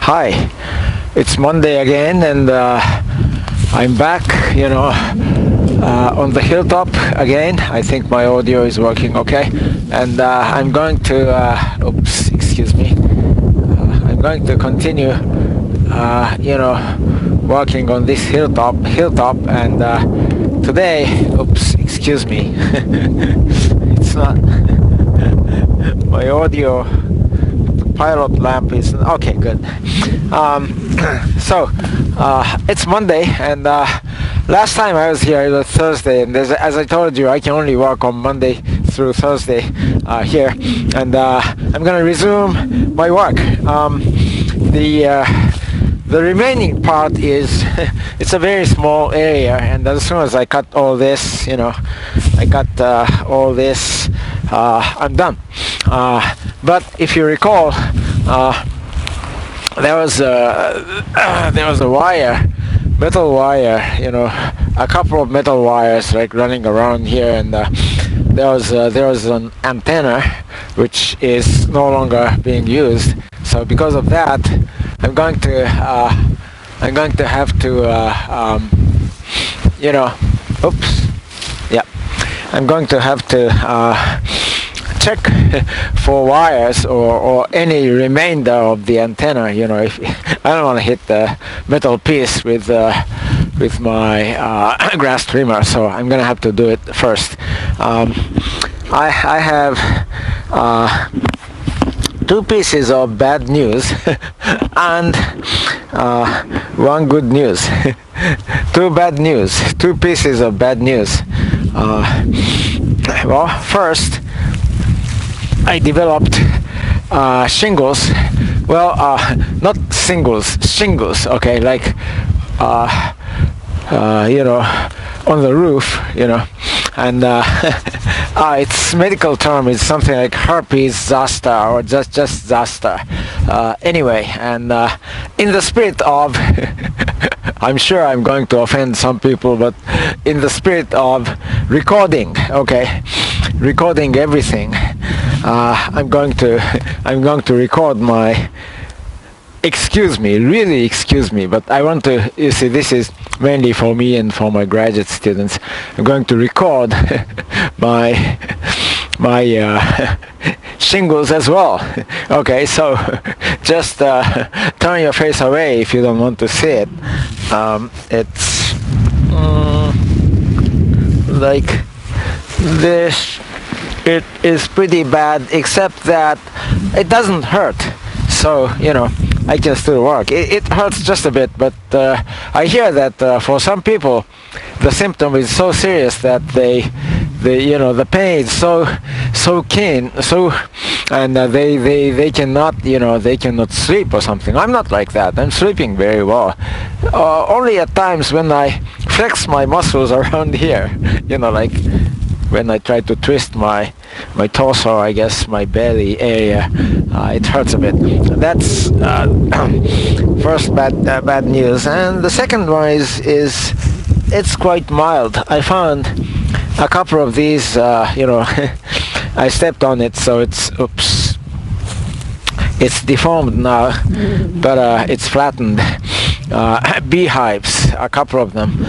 Hi, it's Monday again, and I'm back, on the hilltop again. I think my audio is working okay, and I'm going to, excuse me, I'm going to continue, working on this hilltop, and today, excuse me, it's not, my audio, pilot lamp is okay, good. So it's Monday, and last time I was here it was Thursday, and as I told you, I can only work on Monday through Thursday here, and I'm gonna resume my work. The remaining part is it's a very small area, and as soon as I cut all this, I cut all this, I'm done. But if you recall, there was a wire, metal wire, a couple of metal wires like running around here, and there was an antenna which is no longer being used. So because of that, I'm going to have to I'm going to have to check for wires or any remainder of the antenna. If I don't want to hit the metal piece with my grass trimmer, so I'm gonna have to do it first. I have two pieces of bad news and one good news. Two pieces of bad news. Well, first, I developed shingles. Well, not singles, shingles. Okay, like on the roof. And its medical term is something like herpes zoster or just zoster. Anyway, and in the spirit of, I'm sure I'm going to offend some people, but in the spirit of recording, recording everything, I'm going to record my. Excuse me, but I want to, you see, this is mainly for me and for my graduate students. I'm going to record my shingles as well. Okay, so just turn your face away if you don't want to see it. It's like this. It is pretty bad, except that it doesn't hurt. So, I can still work. It hurts just a bit, but I hear that for some people the symptom is so serious that the pain is so keen, and they cannot sleep or something. I'm not like that. I'm sleeping very well. Only at times when I flex my muscles around here, like when I try to twist my torso, I guess my belly area, it hurts a bit. That's first bad news. And the second one is it's quite mild. I found a couple of these, I stepped on it, so it's deformed now, but it's flattened. Beehives, a couple of them.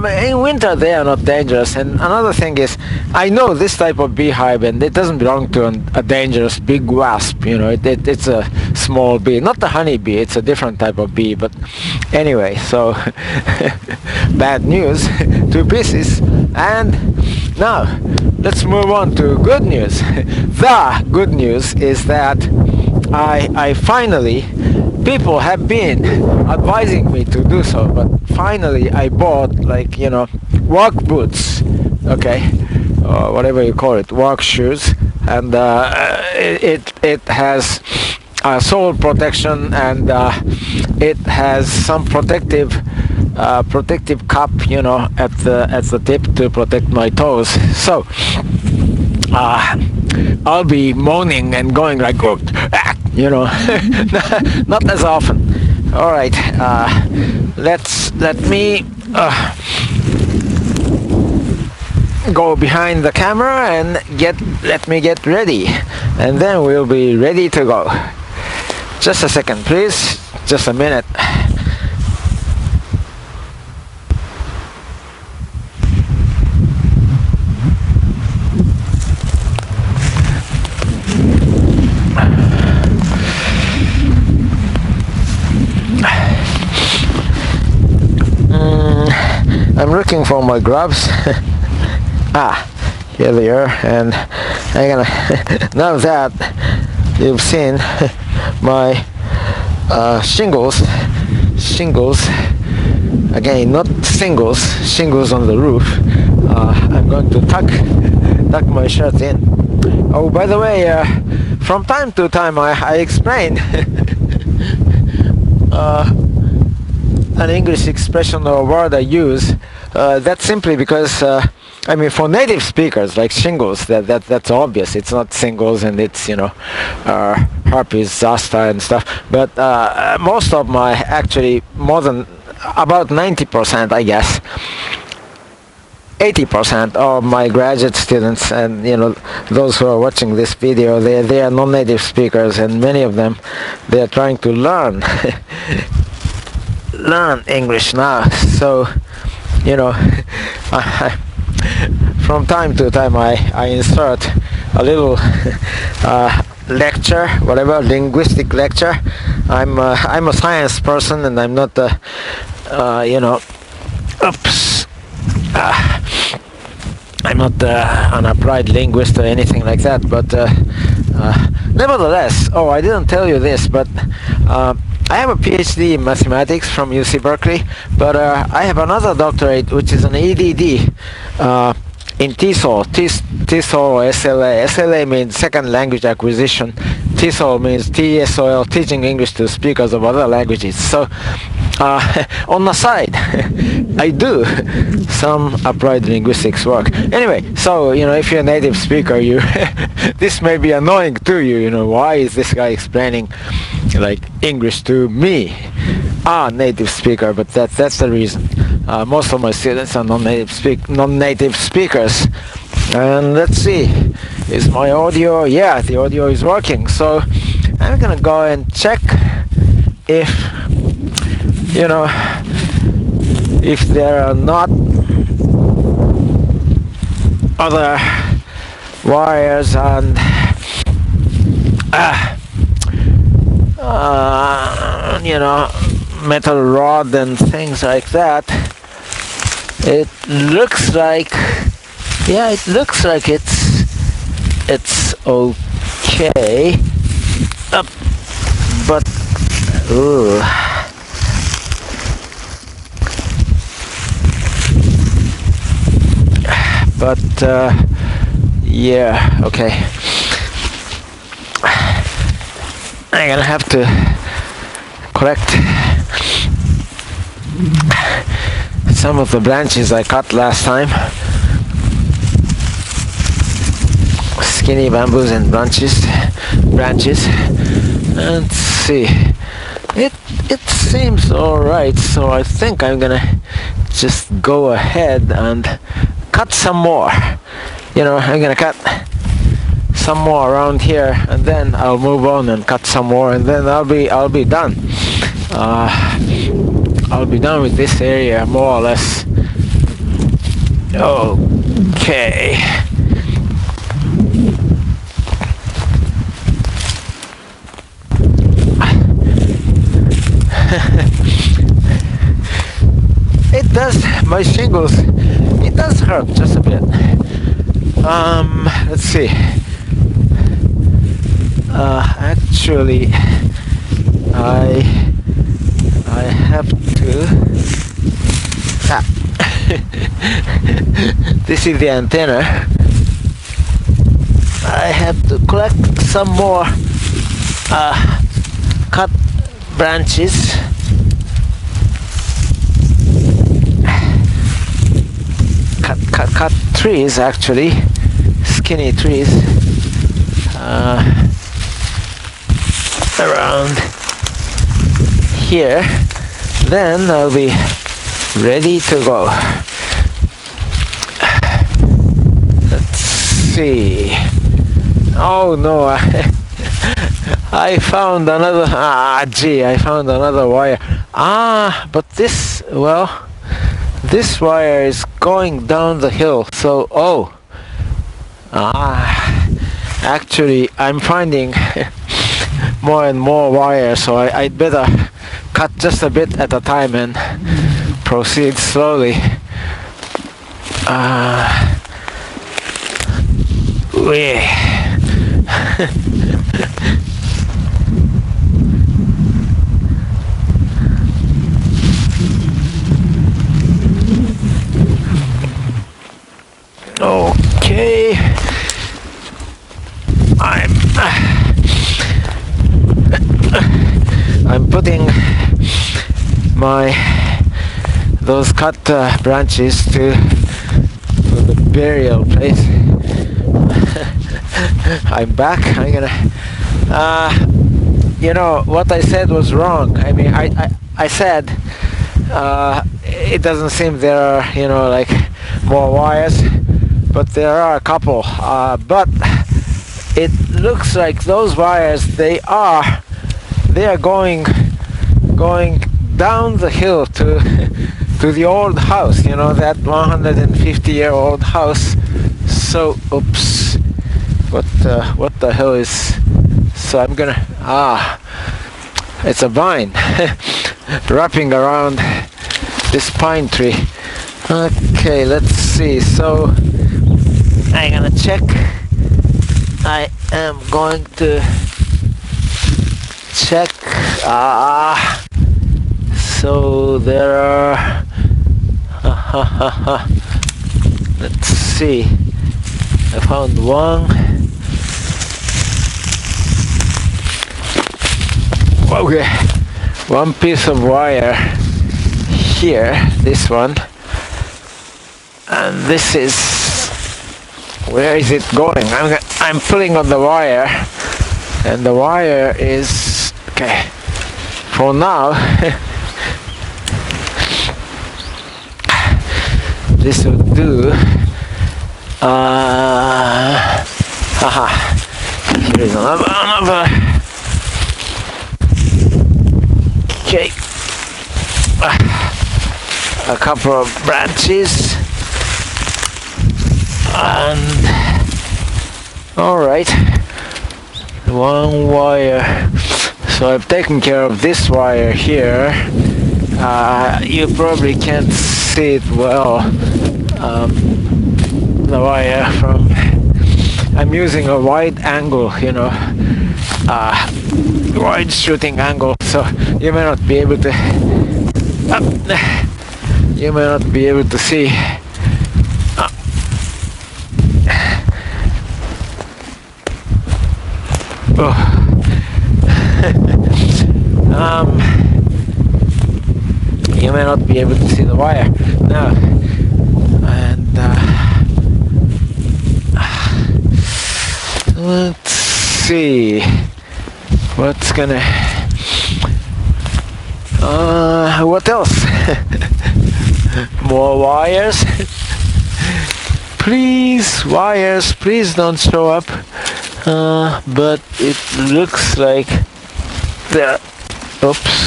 In winter they are not dangerous, and another thing is, I know this type of beehive, and it doesn't belong to a dangerous big wasp. It's a small bee, not the honey bee. It's a different type of bee. But anyway, so bad news, two pieces, and now let's move on to good news. The good news is that I finally, people have been advising me to do so, but finally I bought work boots, whatever you call it, work shoes, and it has sole protection, and it has some protective cup, at the tip to protect my toes. So I'll be moaning and going like, not as often. All right, let me go behind the camera and let me get ready, and then we'll be ready to go. Just a second, please. Just a minute. I'm looking for my gloves. Here they are, and I'm gonna now that you've seen my shingles again, not shingles on the roof. I'm going to tuck my shirt in. Oh, by the way, from time to time I explain an English expression or word I use. That's simply because I mean, for native speakers like shingles, that's obvious. It's not singles, and it's herpes, zoster, and stuff. But most of my, actually more than about 90%, I guess, 80% of my graduate students, and those who are watching this video, they are non-native speakers, and many of them, they are trying to learn English now. So from time to time I insert a little lecture, whatever, linguistic lecture. I'm a science person, and I'm not I'm not an applied linguist or anything like that, but nevertheless, I didn't tell you this, but I have a PhD in mathematics from UC Berkeley, but I have another doctorate, which is an EDD in TESOL. TESOL, SLA. SLA means Second Language Acquisition. TESOL means TESOL, Teaching English to Speakers of Other Languages. So, on the side, I do some applied linguistics work. Anyway, so, if you're a native speaker, this may be annoying to you. Why is this guy explaining like English to me, native speaker? But that's the reason. Most of my students are non-native speakers. And let's see, is my audio? Yeah, the audio is working. So I'm gonna go and check if if there are not other wires and metal rod and things like that. It looks like it's okay, but yeah, okay. I'm gonna have to collect some of the branches I cut last time. Skinny bamboos and branches. And see, it seems alright, so I think I'm gonna just go ahead and cut some more. I'm gonna cut some more around here, and then I'll move on and cut some more, and then I'll be done. I'll be done with this area more or less. Okay. It does, my shingles, it does hurt just a bit. Let's see. Actually, I have to. This is the antenna. I have to collect some more cut branches. Cut trees, actually, skinny trees around here. Then I'll be ready to go. Let's see. Oh no, I found another. Gee, I found another wire. But this, well, this wire is going down the hill. So, actually, I'm finding more and more wires. So I'd better cut just a bit at a time and proceed slowly. Okay, I'm putting those cut branches to the burial place. I'm back. I'm gonna what I said was wrong. I mean, I said it doesn't seem there are like more wires, but there are a couple. But it looks like those wires they are going down the hill to the old house. That 150-year-old house. So, oops. What the hell is? So I'm gonna it's a vine wrapping around this pine tree. Okay, let's see. So I'm gonna check. I am going to check. So there are. Let's see. I found one. Okay, one piece of wire here, this one, and this is, where is it going? I'm pulling on the wire, and the wire is, okay, for now, this will do. Here is another. Okay, a couple of branches, and all right, one wire. So I've taken care of this wire here. You probably can't see it well. The wire from. I'm using a wide angle, wide shooting angle, so you may not be able to see. You may not be able to see the wire now, and let's see what's gonna what else. More wires. Please, wires, please don't show up. But it looks like there. Oops.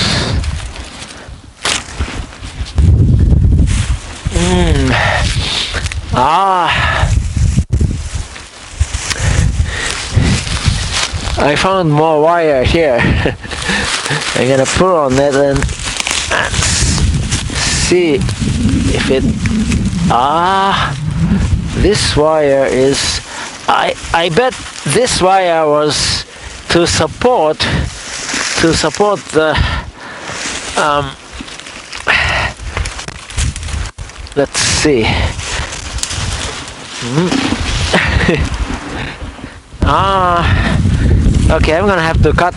I found more wire here. I'm gonna pull on it and see if it. This wire is. I bet this wire was to support the. Let's see. Okay, I'm gonna have to cut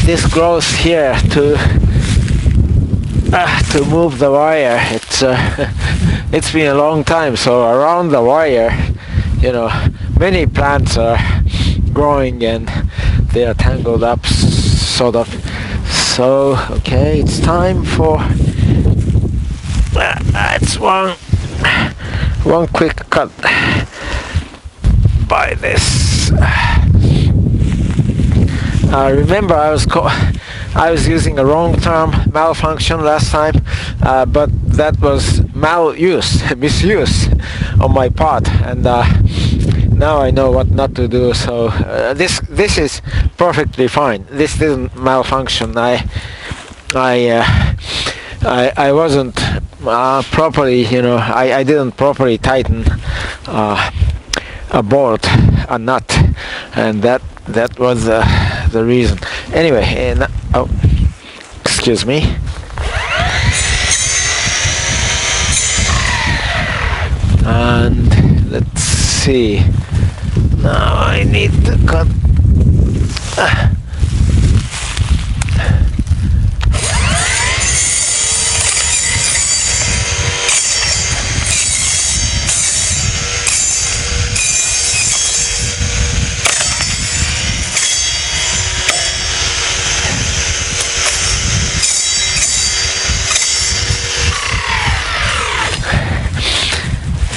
this growth here to move the wire. It's been a long time, so around the wire, many plants are growing and they are tangled up, sort of. So, okay, it's time for. It's one quick cut by this. Remember, I was using a wrong term, malfunction, last time, but that was misuse on my part, and now I know what not to do. So this is perfectly fine. This didn't malfunction. I wasn't properly, I didn't properly tighten a bolt, a nut, and that was the reason. Anyway, oh, excuse me. And let's see. Now I need to cut.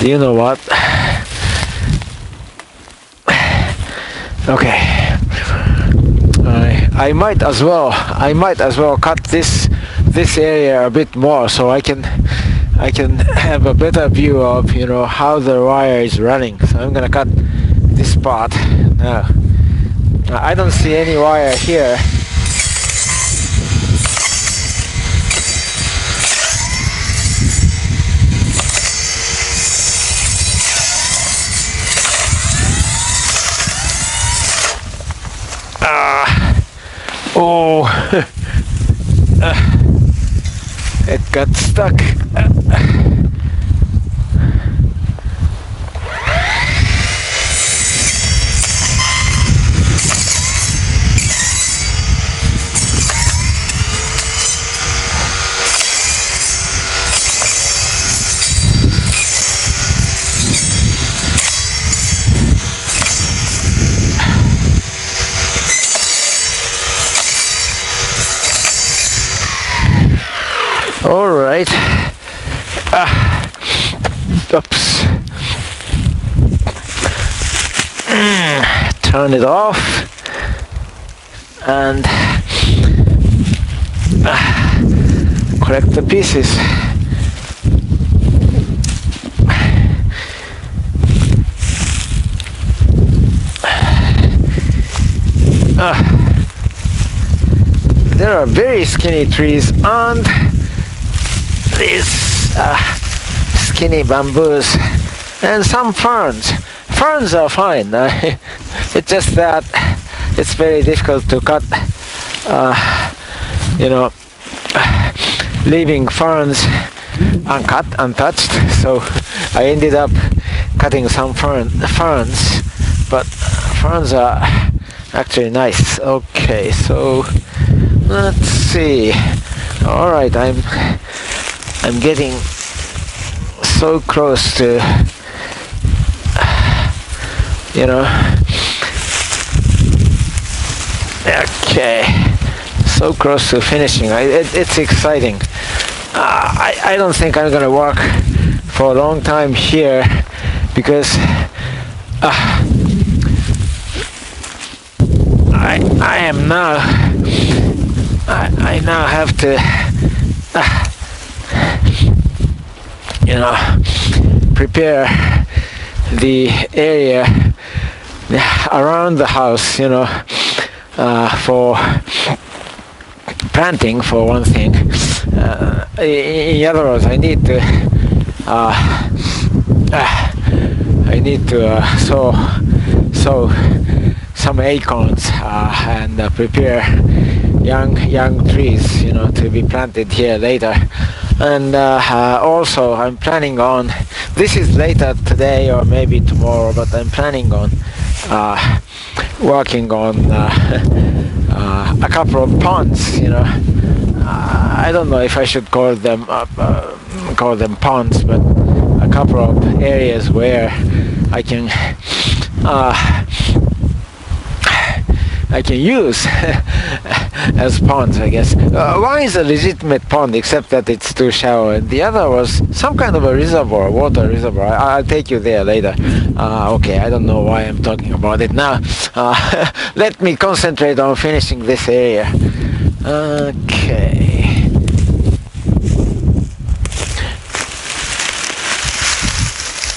You know what? Okay. I might as well cut this area a bit more, so I can have a better view of how the wire is running. So I'm gonna cut this part now. I don't see any wire here. Oh, it got stuck. All right. Oops. Turn it off and collect the pieces. There are very skinny trees and these skinny bamboos and some ferns. Ferns are fine. It's just that it's very difficult to cut, leaving ferns uncut, untouched. So I ended up cutting some ferns, but ferns are actually nice. Okay, so let's see. All right, I'm getting so close to, okay, so close to finishing. It's exciting. I don't think I'm gonna work for a long time here because I am now. I now have to. Prepare the area around the house, for planting, for one thing. In other words, I need to sow some acorns and prepare young trees, to be planted here later. And also I'm planning on, this is later today or maybe tomorrow, but I'm planning on working on a couple of ponds. I don't know if I should call them ponds, but a couple of areas where I can use as ponds, I guess. One is a legitimate pond, except that it's too shallow, and the other was some kind of a reservoir, water reservoir. I'll take you there later. Okay, I don't know why I'm talking about it now. Let me concentrate on finishing this area. Okay.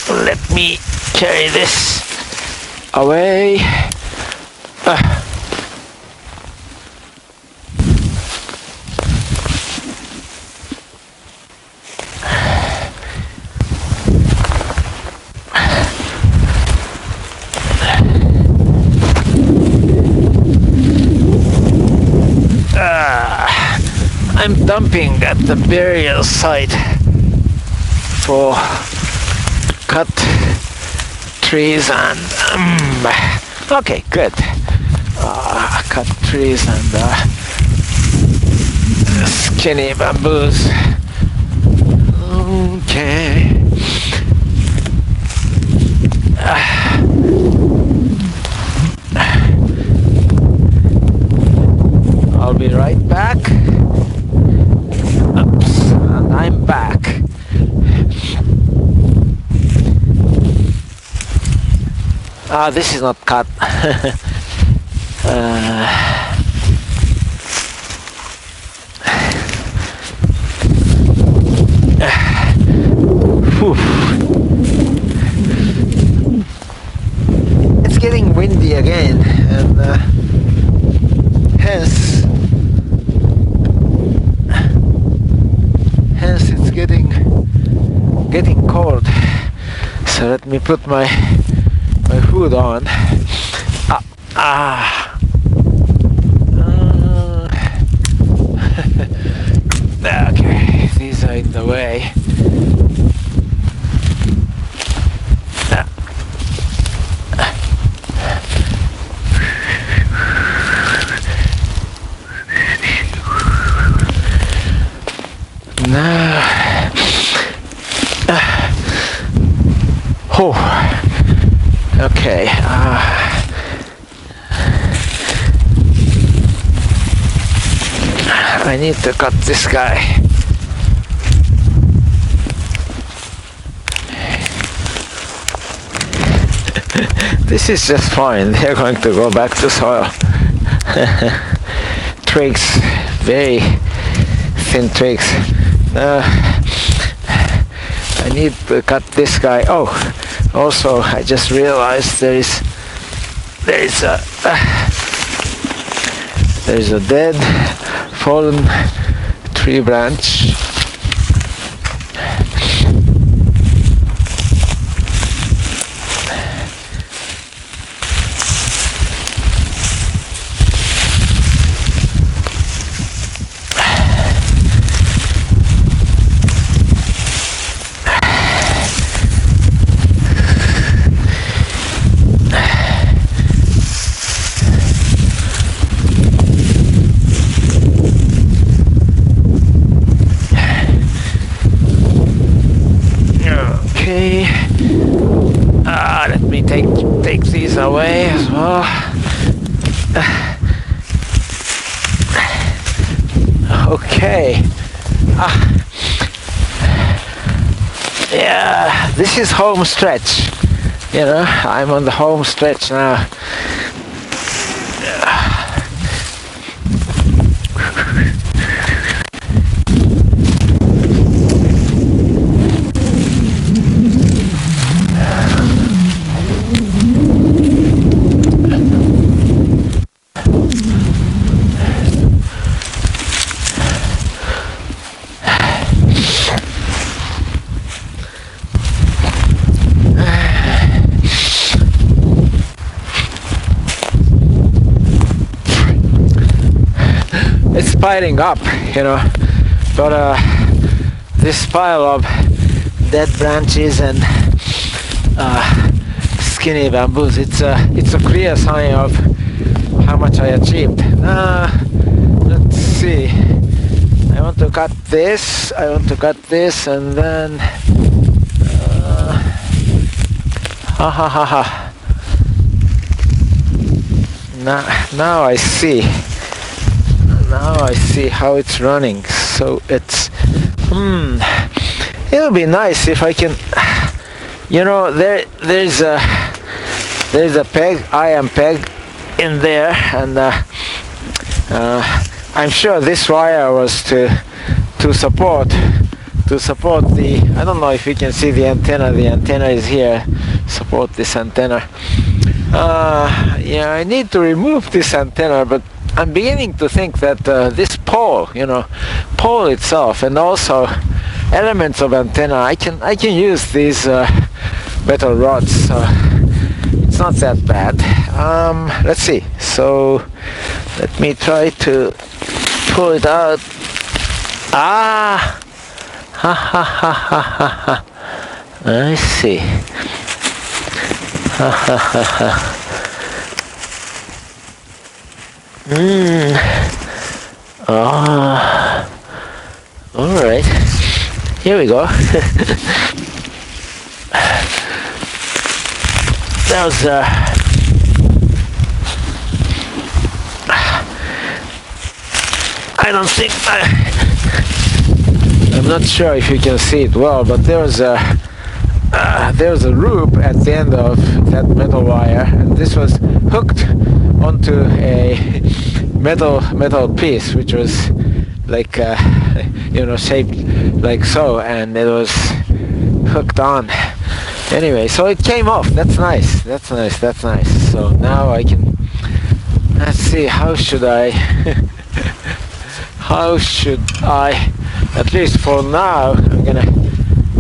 Let me carry this away. I'm dumping at the burial site for cut trees and okay, good. Cut trees and skinny bamboos. Okay. I'll be right back. Oops, and I'm back. This is not cut. It's getting windy again, and hence it's getting cold. So let me put my hood on. Okay, these are in the way. Now, okay. I need to cut this guy. This is just fine. They're going to go back to soil. Twigs, very thin twigs. I need to cut this guy. Oh, also I just realized there is a dead fallen tree branch. Okay, let me take these away as well. Okay. Yeah, this is home stretch. You know, I'm on the home stretch now. It's piling up, you know, but this pile of dead branches and skinny bamboos, it's a clear sign of how much I achieved. Let's see. I want to cut this, and then Now I see. now I see how it's running. So it's it'll be nice if I can, there's a peg, iron peg in there, and I'm sure this wire was to support the, I don't know if you can see the antenna. The antenna is here, support this antenna. I need to remove this antenna, but I'm beginning to think that this pole itself, and also elements of antenna, I can use these metal rods, so it's not that bad. Let's see. So let me try to pull it out. Ha ha ha ha ha ha. I see. Ha ha ha ha. All right. Here we go. That was I don't think I'm not sure if you can see it well, but there was a loop at the end of that metal wire, and this was hooked onto a metal piece, which was like shaped like so, and it was hooked on. Anyway, so it came off. That's nice. So now I can, let's see, how should I at least for now, I'm gonna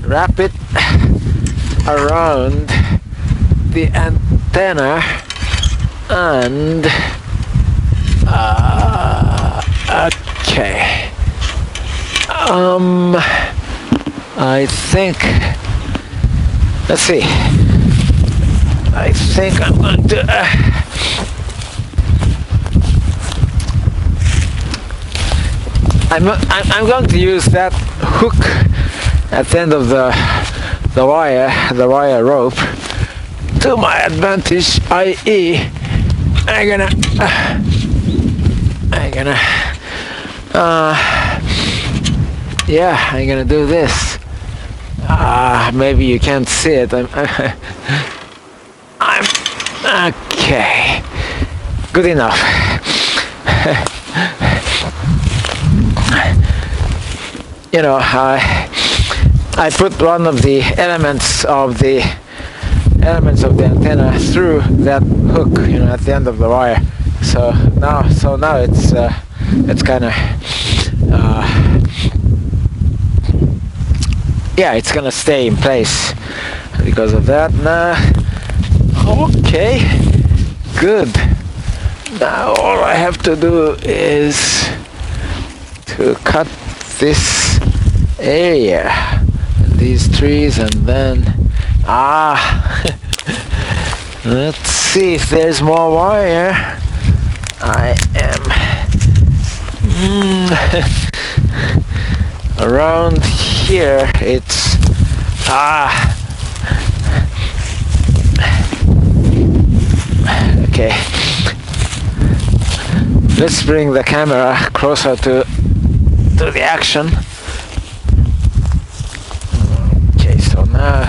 wrap it around the antenna, and okay, I think, let's see, I think I'm going to I'm going to use that hook at the end of the wire rope to my advantage, i.e. I'm gonna do this. Maybe you can't see it. I'm okay. Good enough. I put one of the elements of the antenna through that hook, at the end of the wire. So now it's kind of it's gonna stay in place because of that. Now, okay, good. Now all I have to do is to cut this area, these trees, and then let's see if there's more wire. I am around here. It's okay. Let's bring the camera closer to the action. Okay, so now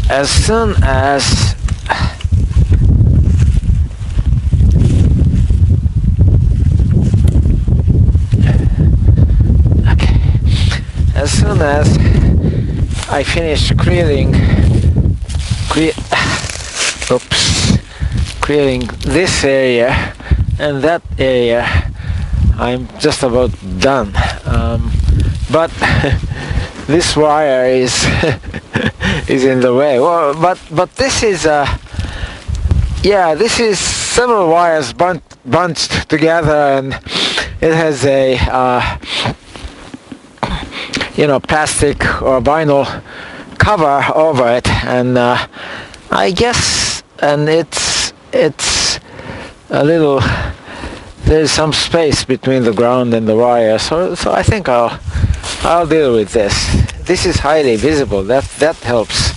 as soon as I finish clearing this area and that area, I'm just about done. But this wire is in the way. Well, but this is this is several wires bunched together, and it has a plastic or vinyl cover over it, and I guess, and it's a little, there's some space between the ground and the wire, so I think I'll deal with this. This is highly visible. That helps.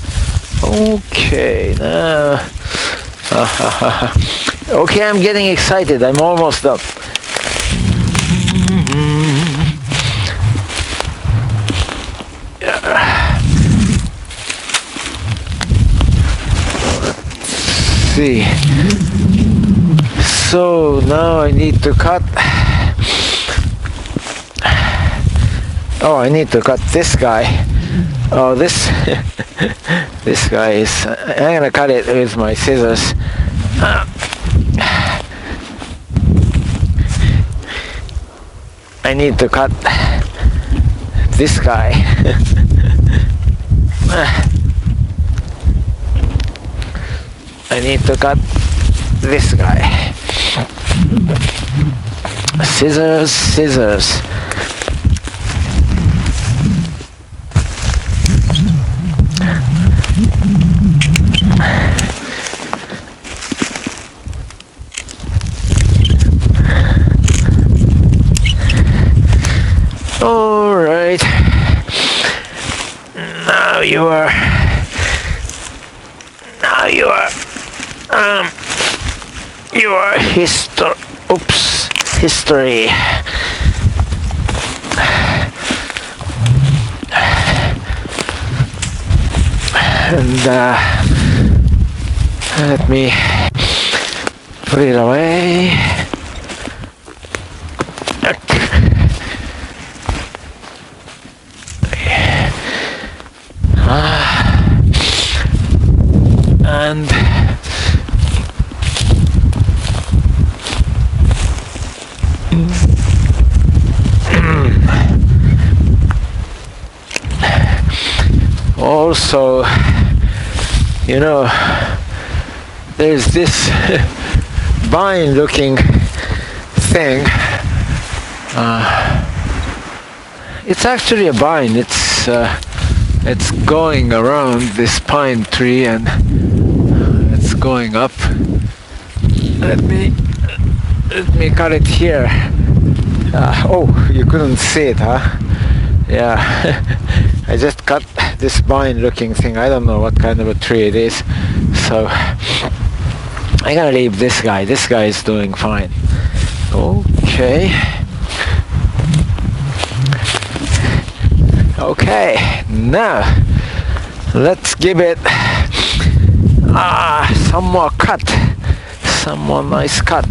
Okay, now Okay, I'm getting excited. I'm almost up. Let's see. So now I need to cut. Oh, I need to cut this guy. Oh, this this guy is. I'm gonna cut it with my scissors. I need to cut this guy. I need to cut this guy. Scissors, scissors. All right. Now you are history. And let me put it away. And also, you know, there's this vine looking thing. It's actually a vine. It's going around this pine tree and it's going up. Let me cut it here. Oh, you couldn't see it, huh? Yeah. I just cut this vine looking thing. I don't know what kind of a tree it is. So I'm gonna leave this guy. This guy is doing fine. Okay. Okay, now let's give it some more cut. Some more nice cut.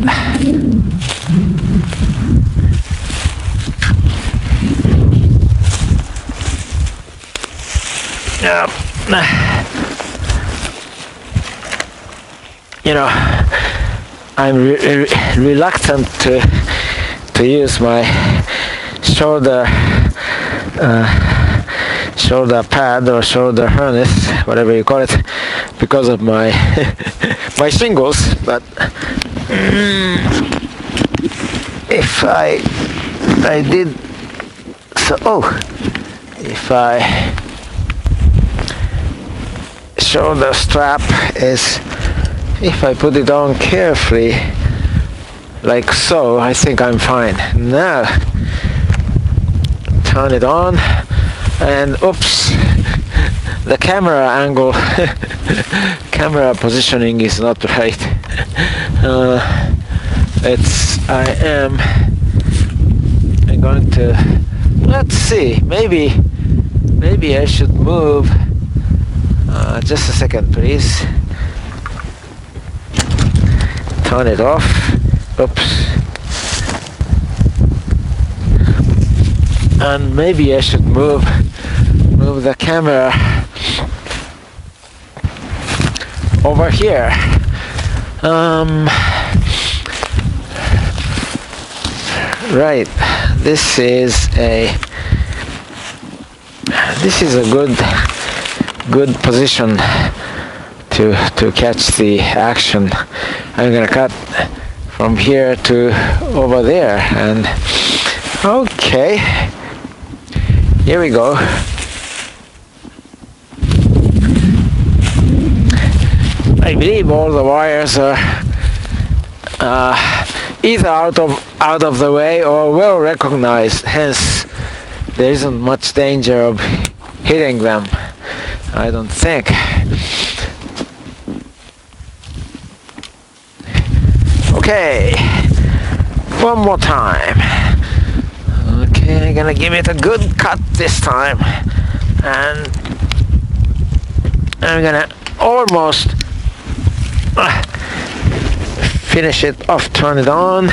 You know, I'm reluctant to use my shoulder pad or shoulder harness, whatever you call it, because of my my shingles. But if I did so, if I shoulder strap is, if I put it on carefully like so, I think I'm fine. Now turn it on, and oops, the camera angle camera positioning is not right. I'm going to, let's see, maybe I should move. Just a second, please. Turn it off. Oops. And maybe I should move the camera over here. Right. This is a good position to catch the action. I'm gonna cut from here to over there, and okay, here we go. I believe all the wires are either out of the way or well recognized, hence there isn't much danger of hitting them, I don't think. Okay, one more time. Okay, I'm gonna give it a good cut this time, and I'm gonna almost finish it off, turn it on.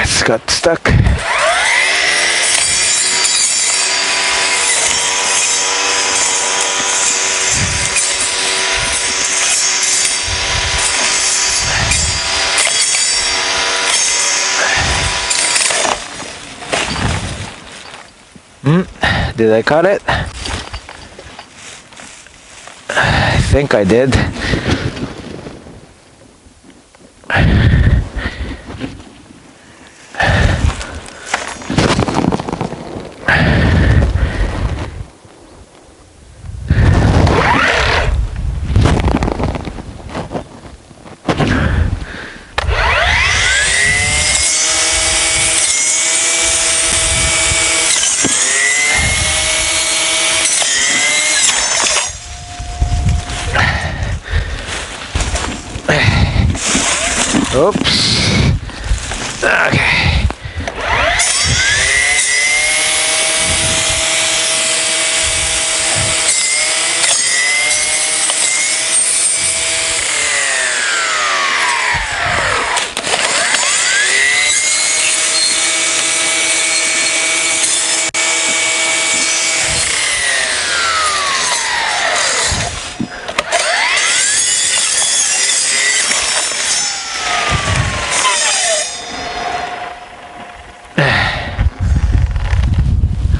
It's got stuck. Did I cut it? I think I did. Oops. Okay.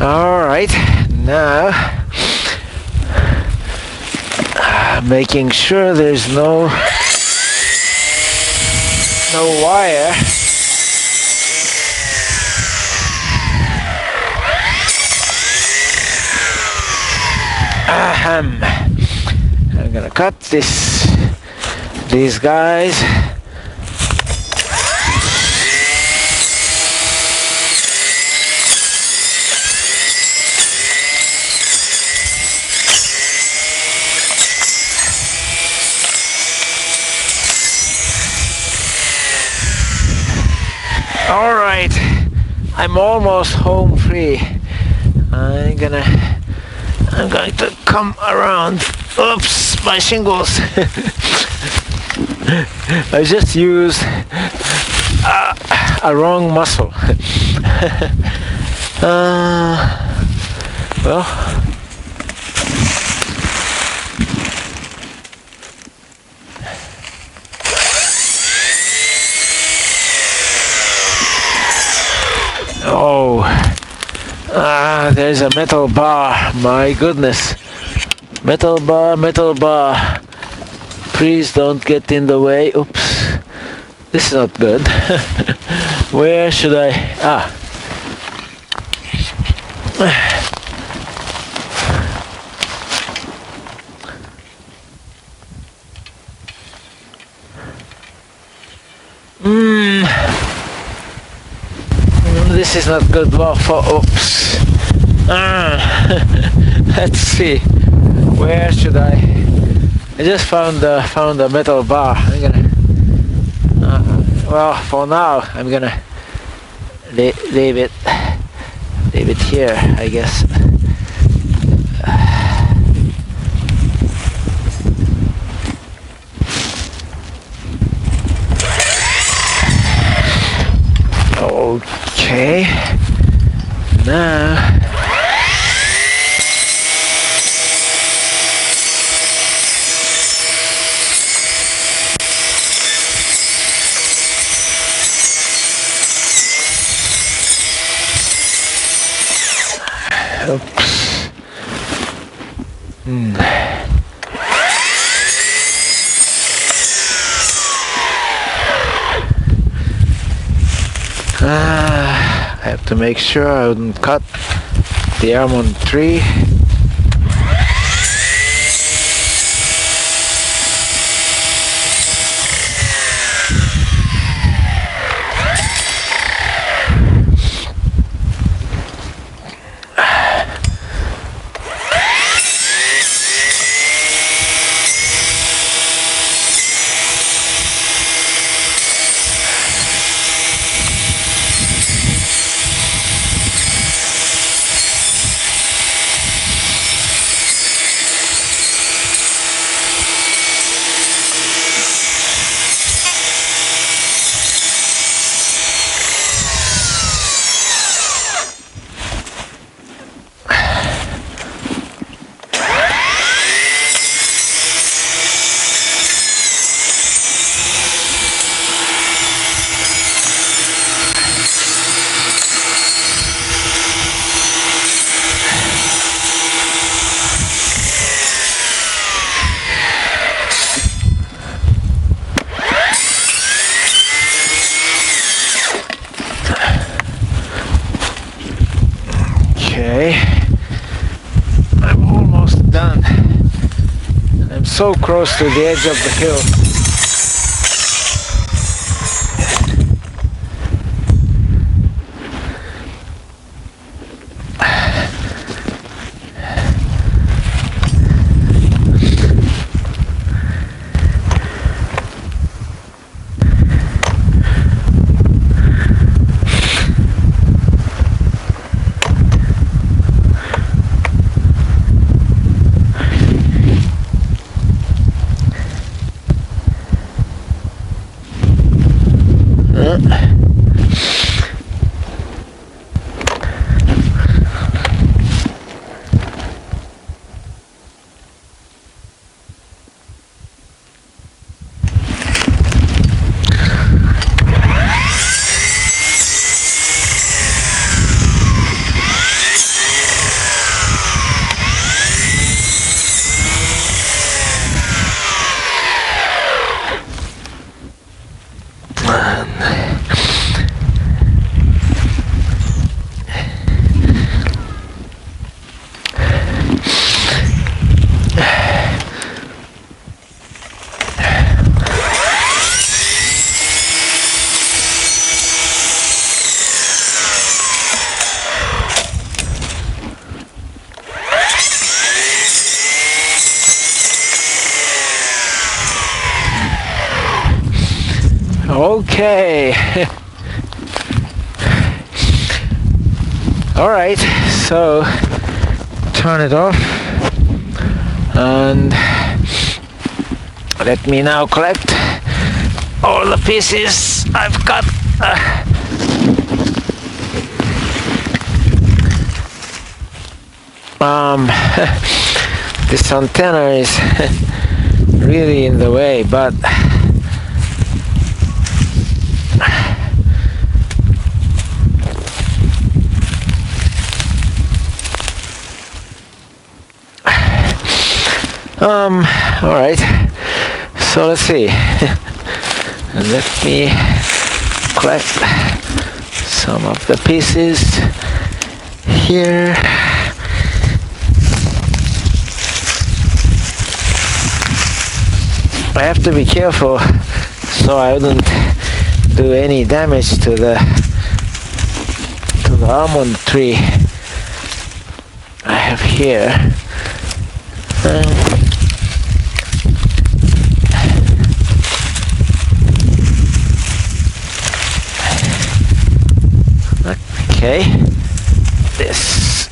All right, now making sure there's no wire. I'm gonna cut these guys. All right, I'm almost home free. I'm going to come around. Oops, my shingles. I just used a wrong muscle. Well. Oh, there's a metal bar. My goodness. Metal bar. Please don't get in the way. Oops. This is not good. Where should I? This is not good. Well, oops. Let's see. Where should I? I just found a metal bar. I'm gonna. Well, for now, I'm gonna leave it here, I guess. Okay. Now. Oops. I have to make sure I wouldn't cut the almond tree. Okay, I'm almost done. I'm so close to the edge of the hill. Okay. All right, so turn it off and let me now collect all the pieces I've got. This antenna is really in the way, but all right, so let's see. Let me collect some of the pieces here. I have to be careful so I wouldn't do any damage to the almond tree I have here. Okay, this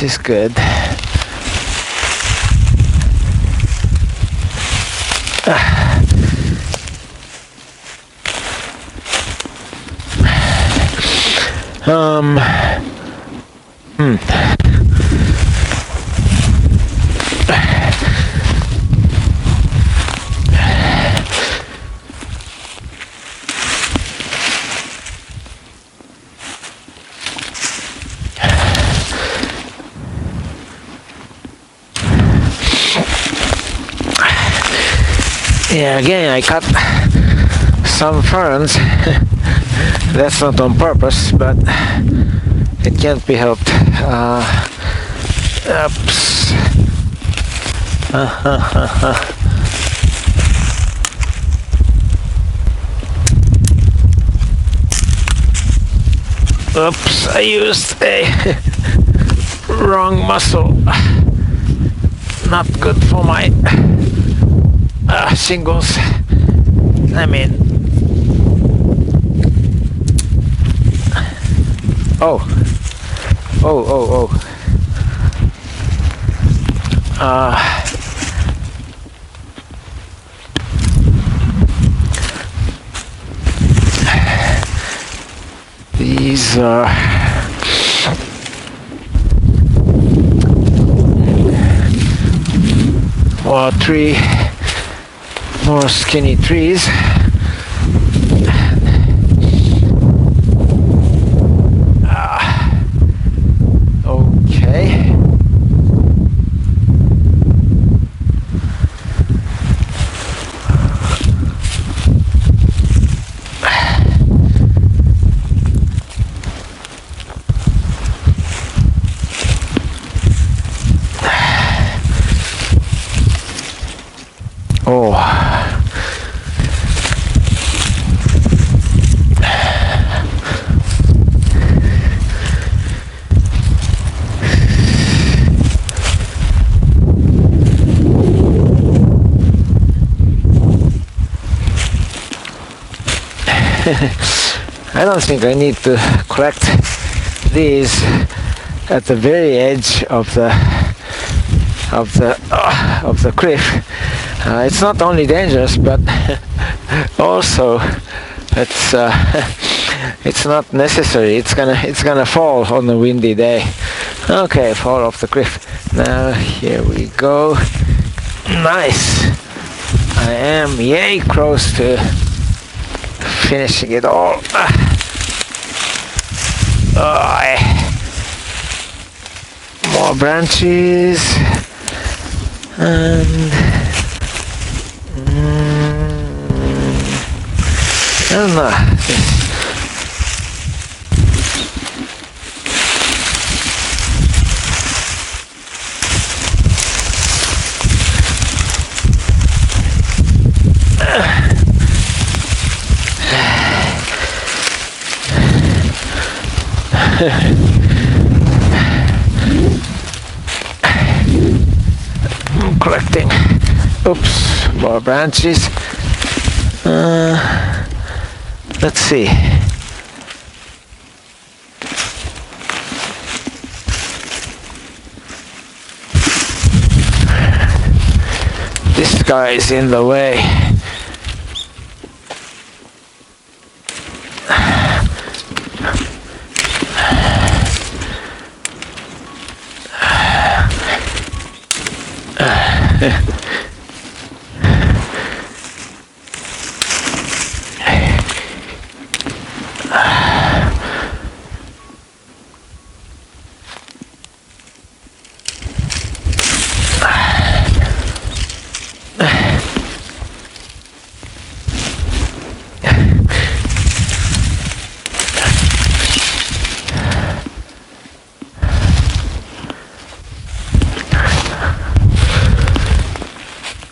is good. Yeah, again, I cut some ferns. That's not on purpose, but it can't be helped. Oops. Oops, I used a wrong muscle. Not good for my shingles. I mean, oh. These are more skinny trees. Okay. Oh. I don't think I need to collect these at the very edge of the cliff. It's not only dangerous, but also it's not necessary. It's gonna fall on a windy day. Okay, fall off the cliff. Now here we go. Nice. I am yay close to finishing it all. More branches and I don't know. I'm collecting. Oops, more branches. Let's see. This guy is in the way.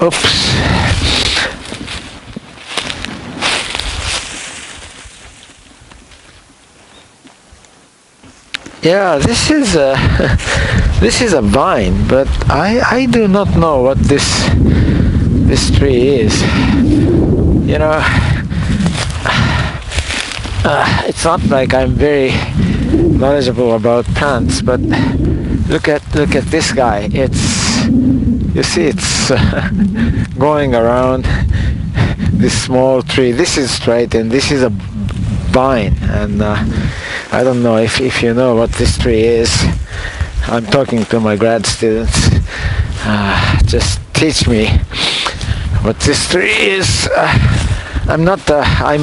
Oops. Yeah, this is a vine, but I do not know what this tree is. You know, it's not like I'm very knowledgeable about plants, but look at this guy. You see, it's going around this small tree. This is straight, and this is a vine, and I don't know if you know what this tree is. I'm talking to my grad students. Just teach me what this tree is. I'm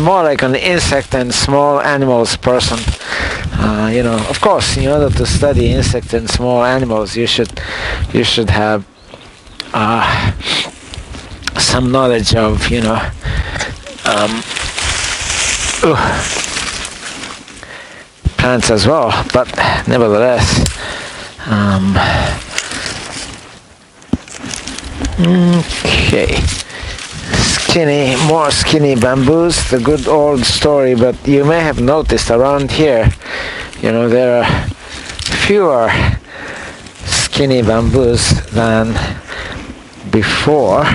more like an insect and small animals person. You know, of course, in order to study insects and small animals, you should have some knowledge of, plants as well, but nevertheless, okay, more skinny bamboos, the good old story. But you may have noticed around here, there are fewer skinny bamboos than before.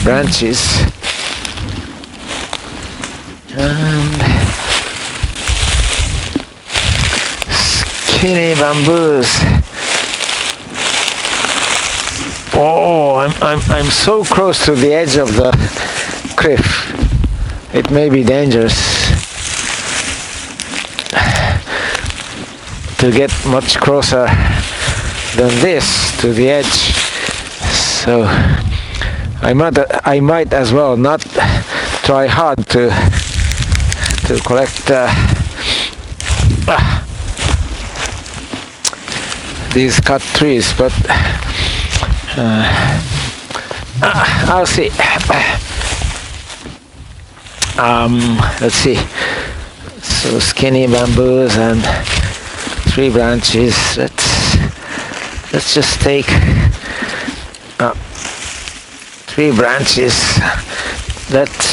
Branches and skinny bamboos. Oh, I'm so close to the edge of the cliff. It may be dangerous to get much closer than this to the edge. So I might as well not try hard to collect these cut trees, but I'll see. Let's see. So skinny bamboos and tree branches. Let's just take tree branches. Let's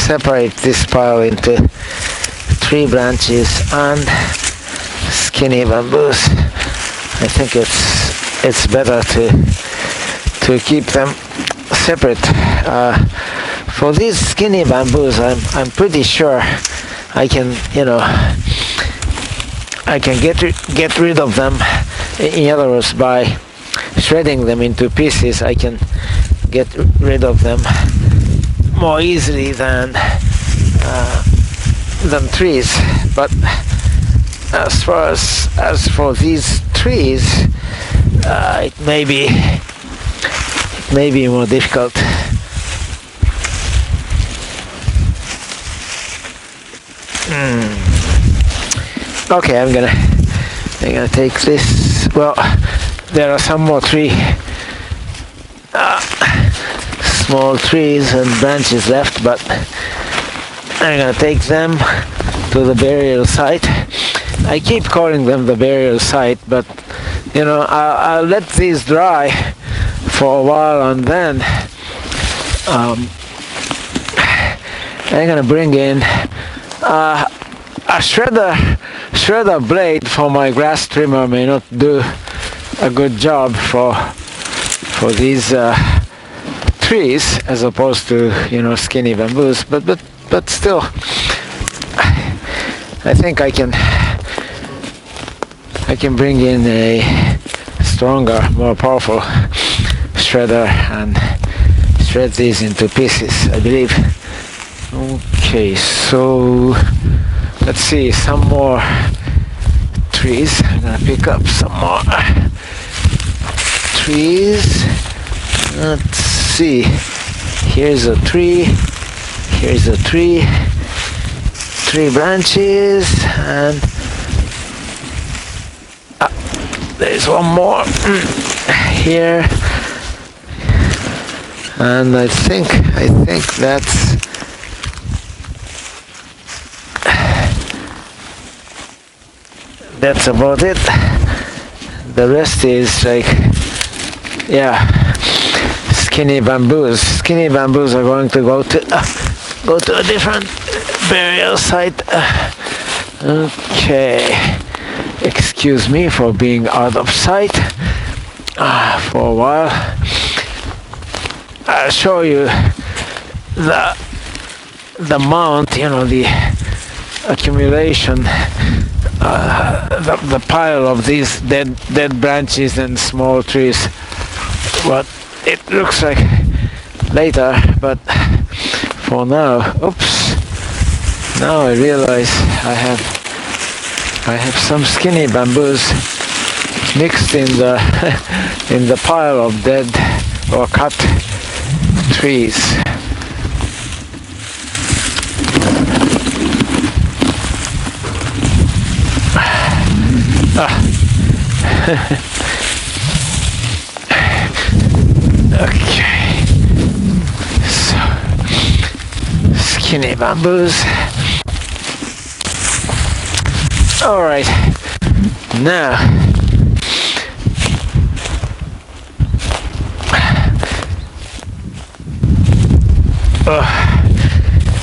separate this pile into tree branches and skinny bamboos. I think it's better to keep them separate. For these skinny bamboos, I'm pretty sure I can get rid of them. In other words, by shredding them into pieces, I can get rid of them more easily than trees. But as for these trees, it may be more difficult. Okay, I'm gonna take this. Well, there are some more small trees and branches left, but I'm gonna take them to the burial site. I keep calling them the burial site, but I'll let these dry for a while, and then I'm gonna bring in a shredder blade for my grass trimmer. May not do a good job for these trees as opposed to skinny bamboos, but still I think I can bring in a stronger, more powerful shredder and shred these into pieces, I believe. Okay, so let's see, some more trees. I'm gonna pick up some more trees. Let's see, here's a tree, tree branches, and there's one more here, and I think that's about it. The rest is skinny bamboos. Skinny bamboos are going to go to a different burial site. Okay, excuse me for being out of sight for a while. I'll show you the mount, the accumulation, the pile of these dead branches and small trees. What it looks like later, but for now, oops! Now I realize I have some skinny bamboos mixed in the pile of dead or cut trees. Okay, skinny bamboos. All right, now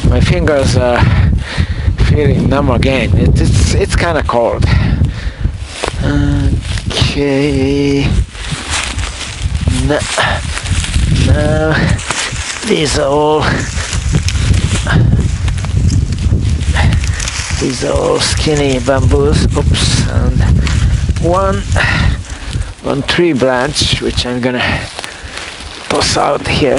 my fingers are feeling numb again. It's kind of cold. Okay. Now these are all skinny bamboos. Oops, and one tree branch which I'm gonna toss out here.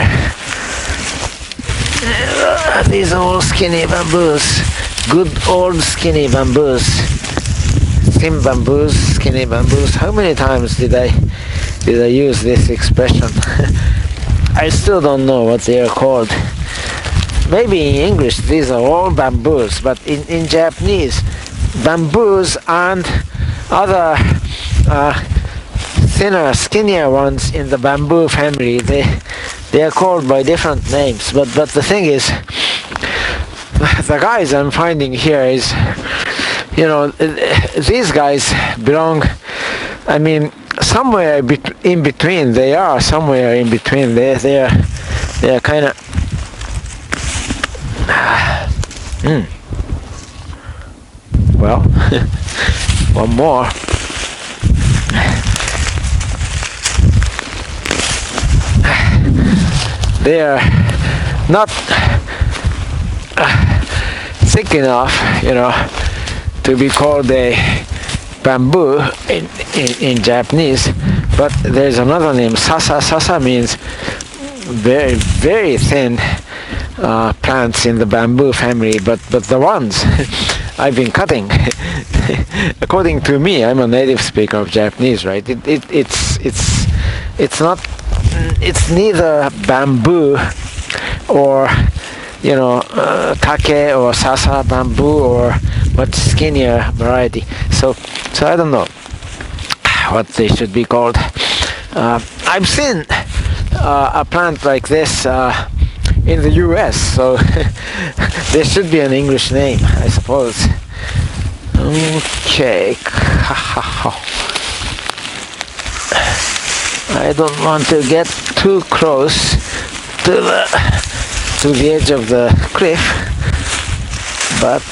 These are all skinny bamboos. Good old skinny bamboos. Thin bamboos, skinny bamboos. How many times did I use this expression? I still don't know what they are called. Maybe in English these are all bamboos, but in Japanese, bamboos and other thinner, skinnier ones in the bamboo family, they are called by different names. But the thing is, the guys I'm finding here is, these guys belong, somewhere in between. They are somewhere in between. They are kind of. Well, one more. They are not thick enough, to be called a bamboo in Japanese, but there's another name. Sasa means very, very thin plants in the bamboo family, but the ones I've been cutting, according to me, I'm a native speaker of Japanese, right? It's not, it's neither bamboo or take or sasa bamboo or much skinnier variety. So I don't know what they should be called. I've seen a plant like this in the US, so there should be an English name, I suppose. Okay. I don't want to get too close to the edge of the cliff, but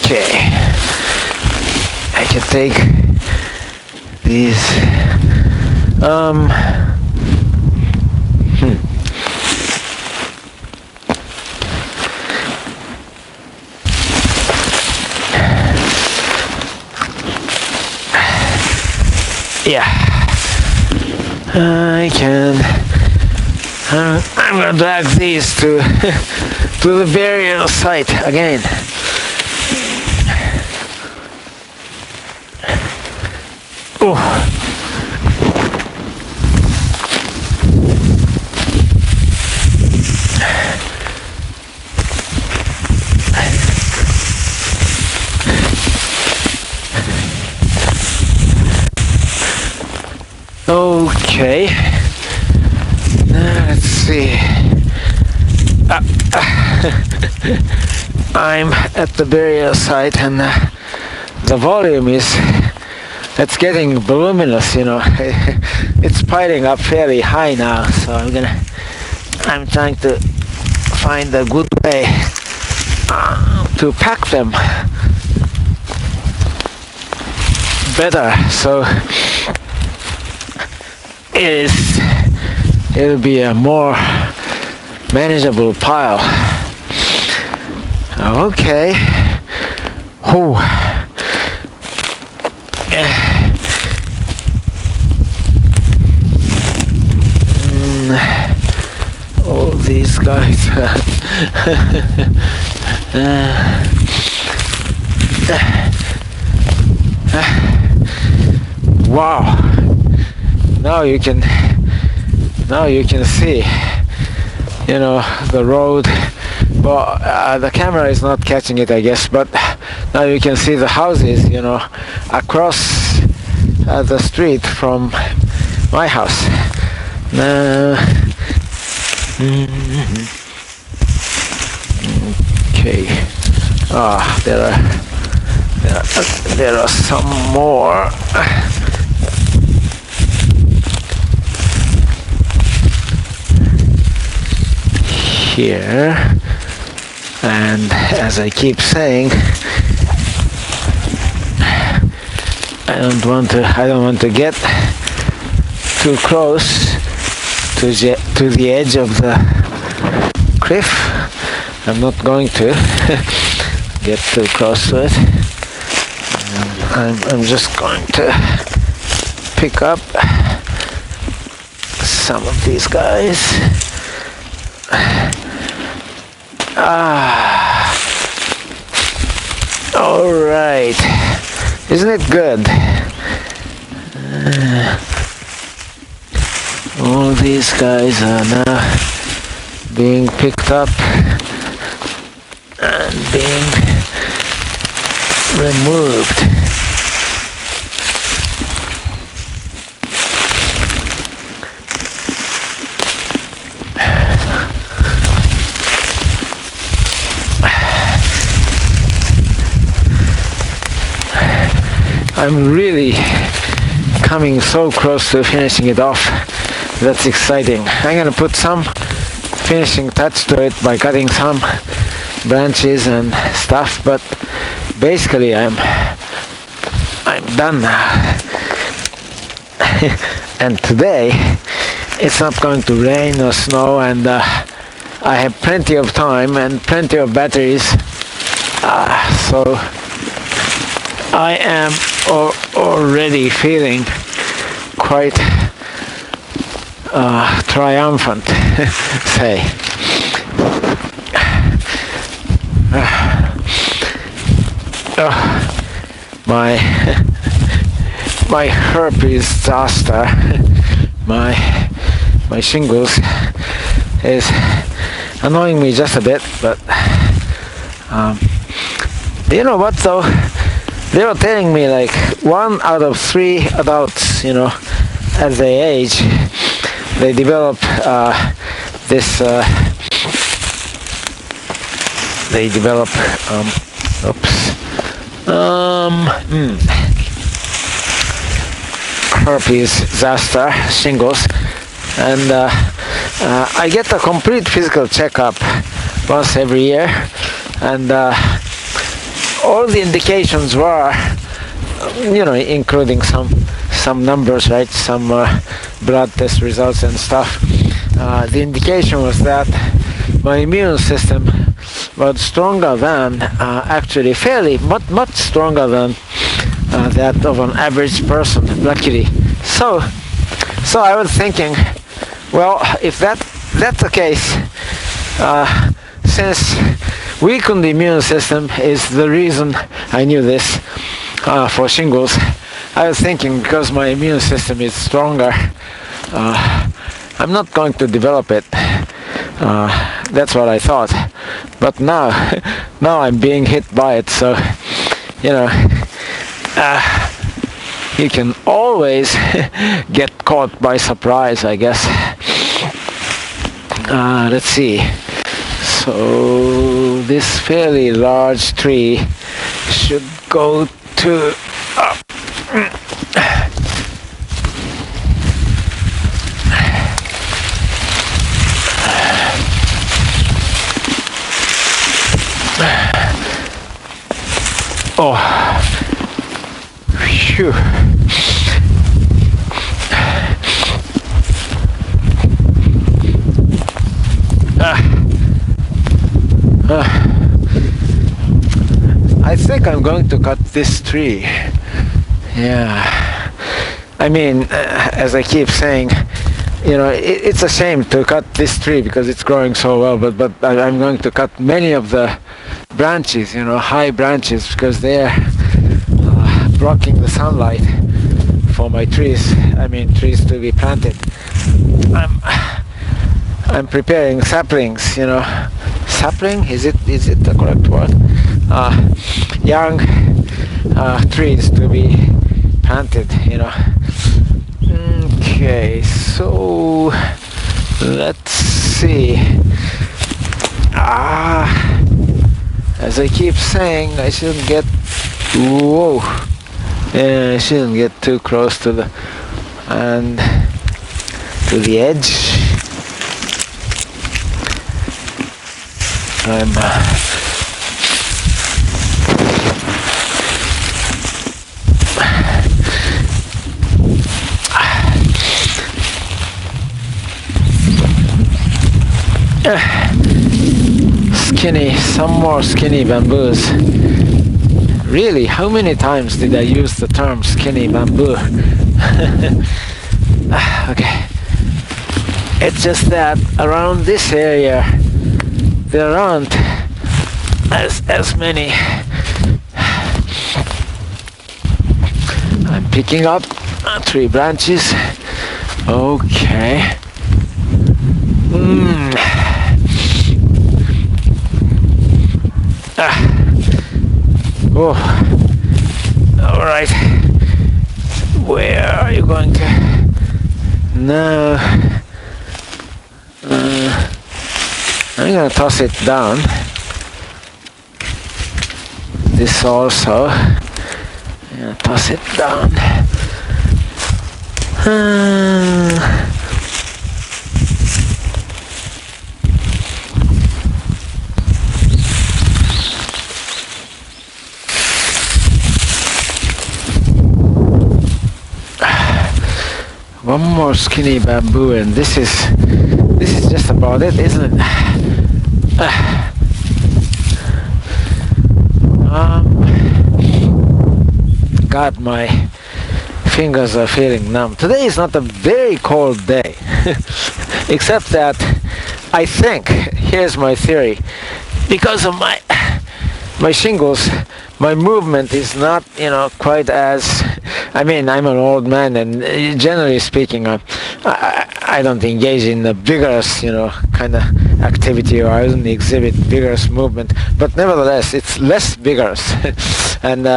okay, I can take these yeah, I can. I'm gonna drag these to the burial site again. Oh. Okay, now let's see. I'm at the burial site, and the volume it's getting voluminous, It's piling up fairly high now, so I'm trying to find a good way to pack them better, so it'll be a more manageable pile. Okay. Oh. All these guys. Wow. Now you can see, the road Well, the camera is not catching it, I guess, but now you can see the houses, across the street from my house. Okay. There are some more. Here, and as I keep saying, I don't want to get too close to the edge of the cliff. I'm not going to get too close to it. I'm just going to pick up some of these guys. All right. Isn't it good? All these guys are now being picked up and being removed. I'm really coming so close to finishing it off. That's exciting. I'm gonna put some finishing touch to it by cutting some branches and stuff, but basically I'm done now. And today it's not going to rain or snow, and I have plenty of time and plenty of batteries, so I am already feeling quite triumphant, say. My herpes zoster, my shingles is annoying me just a bit, but you know what though? They were telling me like 1 out of 3 adults, as they age, they develop herpes zoster, shingles, and I get a complete physical checkup once every year, and all the indications were, including some numbers, right? Some blood test results and stuff. The indication was that my immune system was stronger than, actually fairly much stronger than that of an average person, luckily. So I was thinking, well, if that's the case, since weakened immune system is the reason I knew this for shingles, I was thinking because my immune system is stronger, I'm not going to develop it. That's what I thought. But now I'm being hit by it, so you can always get caught by surprise, I guess. Let's see. So this fairly large tree should go to oh, phew. I think I'm going to cut this tree. Yeah. I mean, as I keep saying, it's a shame to cut this tree because it's growing so well, but I'm going to cut many of the branches, high branches, because they're blocking the sunlight for my trees. I mean, trees to be planted. I'm preparing saplings, sapling, is it the correct word? Young trees to be planted, Okay, so let's see. As I keep saying, I shouldn't get, whoa, yeah, I shouldn't get too close to the edge. I'm some more skinny bamboos. Really, how many times did I use the term skinny bamboo? Okay, it's just that around this area there aren't as many. I'm picking up 3 branches. Okay. Oh, all right. Where are you going to? No. I'm gonna toss it down. This also. I'm gonna toss it down. One more skinny bamboo, and this is just about it, isn't it? God, my fingers are feeling numb. Today is not a very cold day, except that I think, here's my theory, because of my shingles, my movement is not, quite as, I'm an old man, and generally speaking, I don't engage in a vigorous, kind of activity, or I don't exhibit vigorous movement, but nevertheless, it's less vigorous. And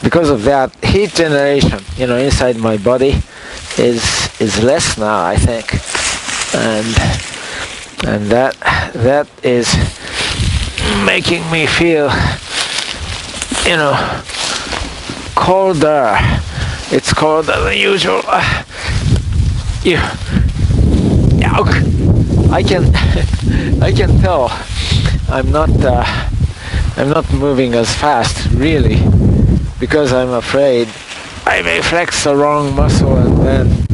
because of that, heat generation, inside my body is less now, I think. And that is making me feel, colder. It's colder than usual. I can tell I'm not moving as fast, really, because I'm afraid I may flex the wrong muscle and then,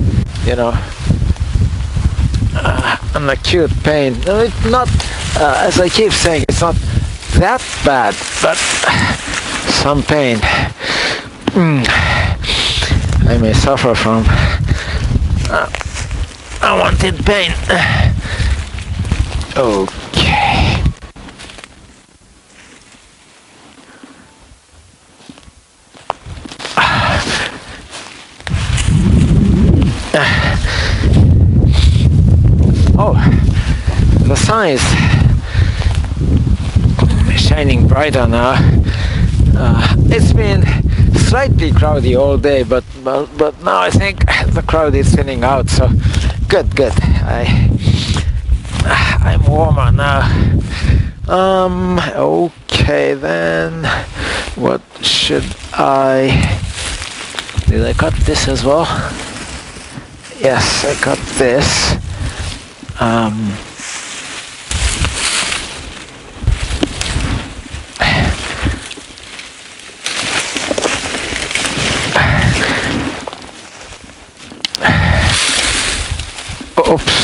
an acute pain. No, it's not, as I keep saying, it's not that bad, but some pain. I may suffer from unwanted pain. Okay. Oh, the sun is shining brighter now. It's been slightly cloudy all day, but now I think the cloud is thinning out. So good. I'm warmer now. Okay then. What should did I cut this as well? Yes, I cut this. Oops.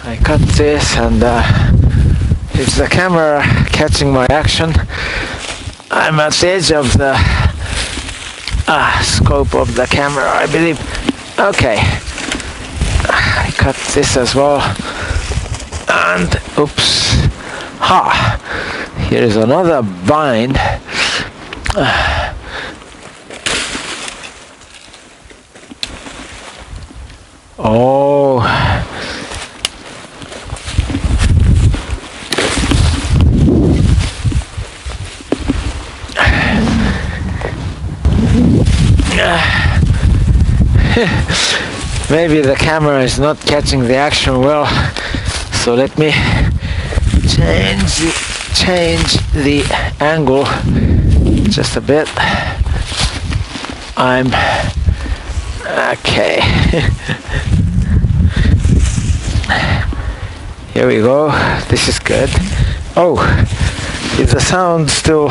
I cut this, and it's the camera catching my action. I'm at the edge of the scope of the camera, I believe. Okay. I cut this as well. And oops. Here is another vine. Oh, maybe the camera is not catching the action well, so let me change the angle just a bit. I'm okay. Here we go. This is good. Oh, is the sound still?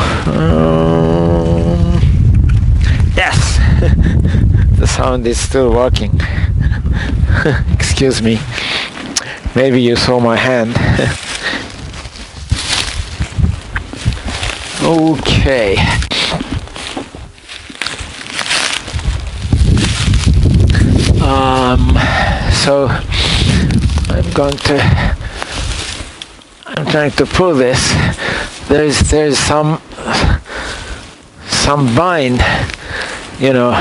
Yes, the sound is still working. Excuse me. Maybe you saw my hand. Okay. So I'm trying to pull this. There's some vine, you know,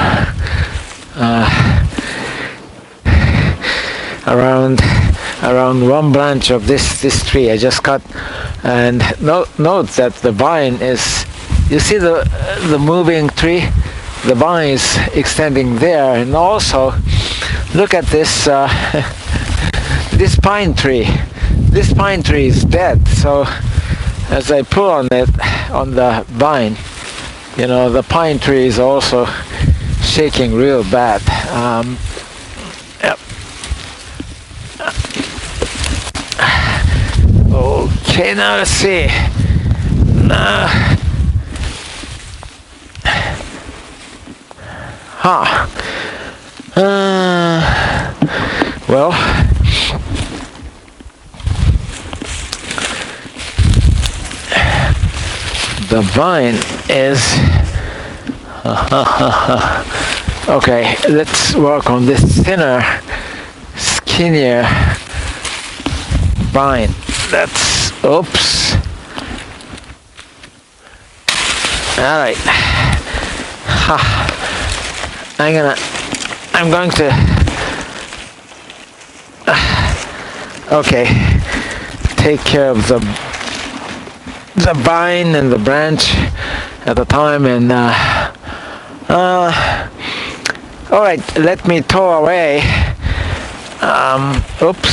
around one branch of this tree I just cut, and note that the vine is, you see the moving tree, the vine is extending there, and also look at this this pine tree. This pine tree is dead, so as I pull on it, on the vine, you know, the pine tree is also shaking real bad. Yep. Okay, now let's see. Well, the vine is okay. Let's work on this thinner, skinnier vine. That's, oops. All right. I'm going to. Okay. Take care of the vine and the branch at the time, and all right, let me tow away. Oops.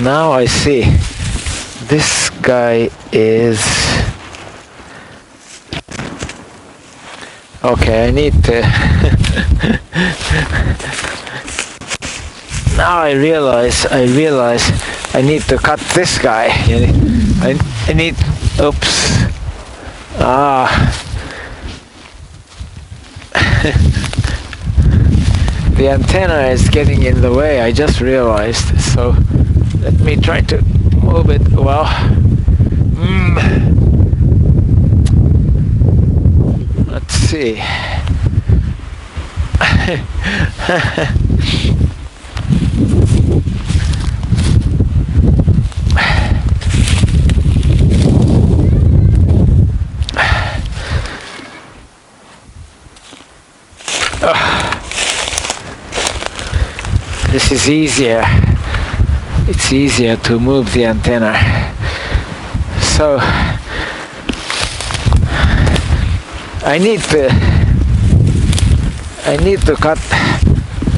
Now I see. This guy is okay. I need to now I realize I need to cut this guy. I need, oops. The antenna is getting in the way, I just realized. So let me try to move it. Well, let's see. This is easier. It's easier to move the antenna. So I need to cut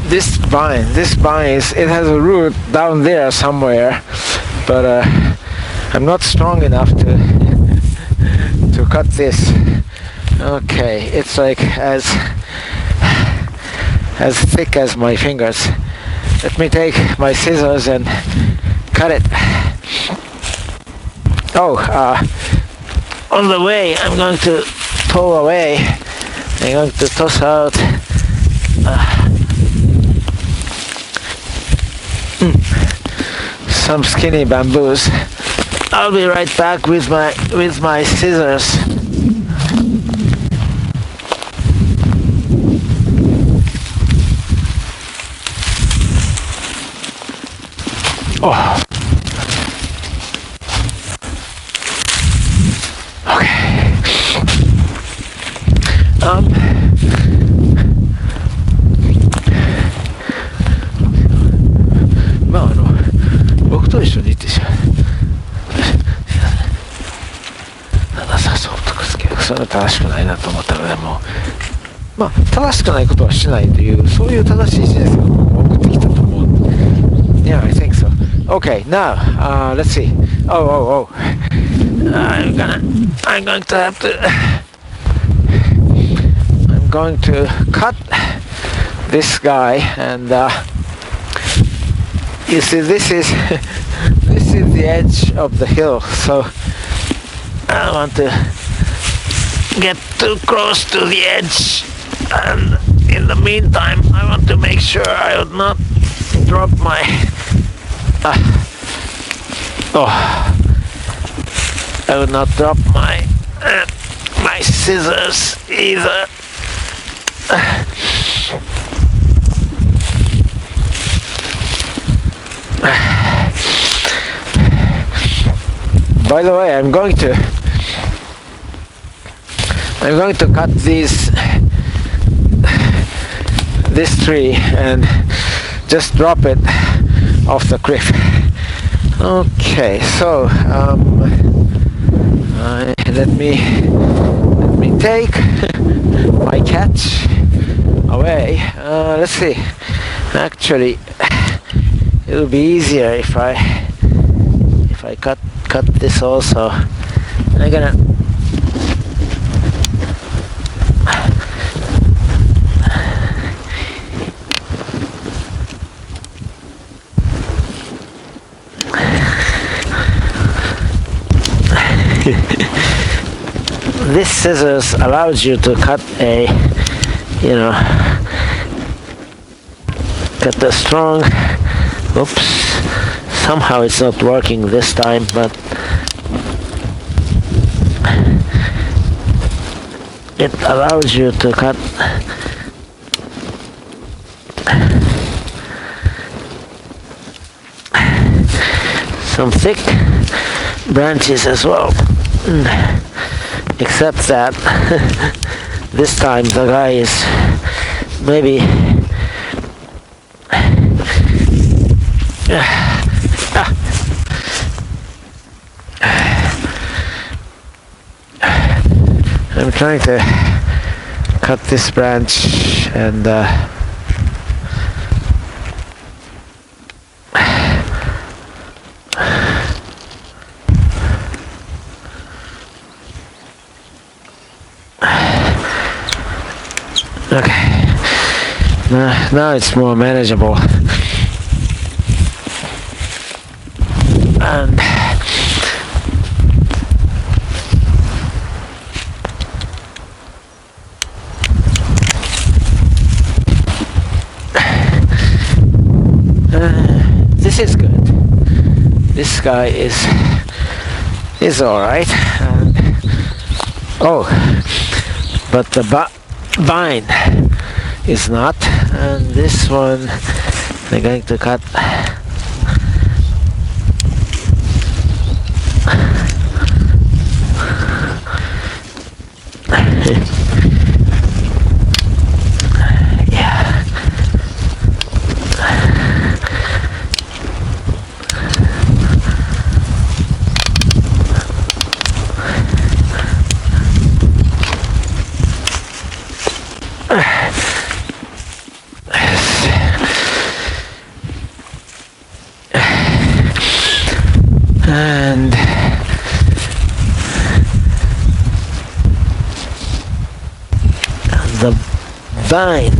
this vine. This vine it has a root down there somewhere, but I'm not strong enough to cut this. Okay, it's like as thick as my fingers. Let me take my scissors and cut it. Oh, on the way I'm going to tow away. I'm going to toss out some skinny bamboos. I'll be right back with my scissors. Oh. Okay. それは正しくないなと思ったので、もうまあ正しくないことはしないという、そういう正しい指示が送ってきたと思う。Yeah, I think so. Okay, now let's see. Oh. I'm going to cut this guy, and you see, this is this is the edge of the hill, so I don't want to get too close to the edge, and in the meantime I want to make sure I would not drop my I would not drop my my scissors either. By the way, I'm going to cut this tree and just drop it off the cliff. Okay, so let me take my catch away. Let's see. Actually, it'll be easier if I cut this also. I'm gonna this scissors allows you to cut a, cut a strong, oops, somehow it's not working this time, but it allows you to cut some thick branches as well. Except that this time the guy is maybe I'm trying to cut this branch and okay, now it's more manageable, and this is good. This guy is all right, and but the vine is not, and this one they're going to cut. Yeah. And the vine.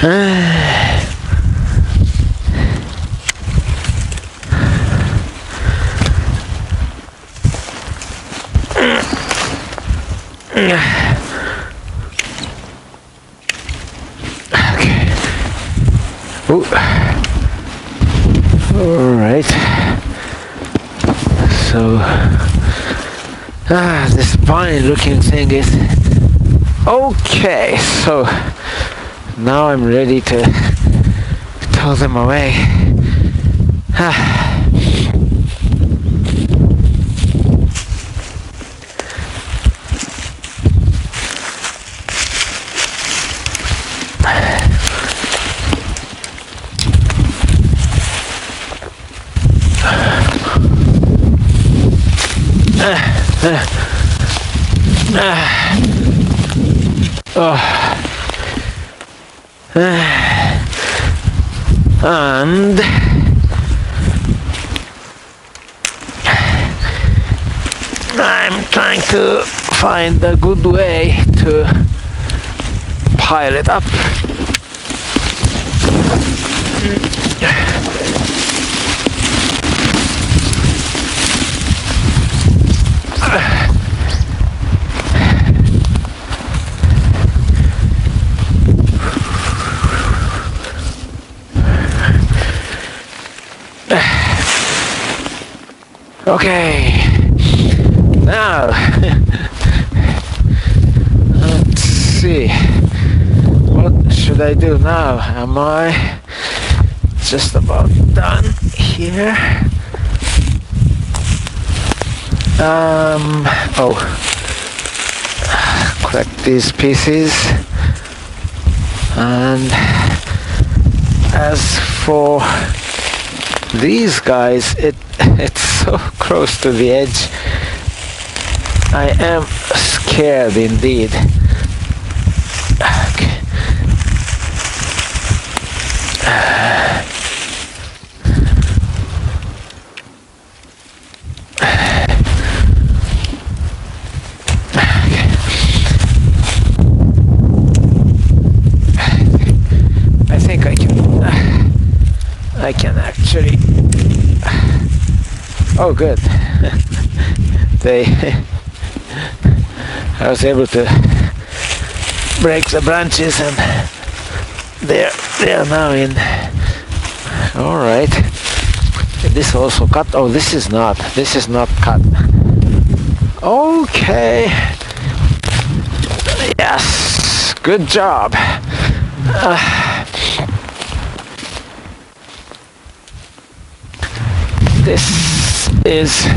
Okay. Ooh. All right. So, this vine-looking thing is okay. So now I'm ready to throw them away. And I'm trying to find a good way to pile it up. Okay, now let's see, what should I do now? Am I just about done here? Collect these pieces, and as for these guys, it's so close to the edge. I am scared indeed. Okay. I think I can actually. Oh, good. I was able to break the branches, and they are now in. All right. This also cut. Oh, this is not cut. Okay. Yes. Good job. This is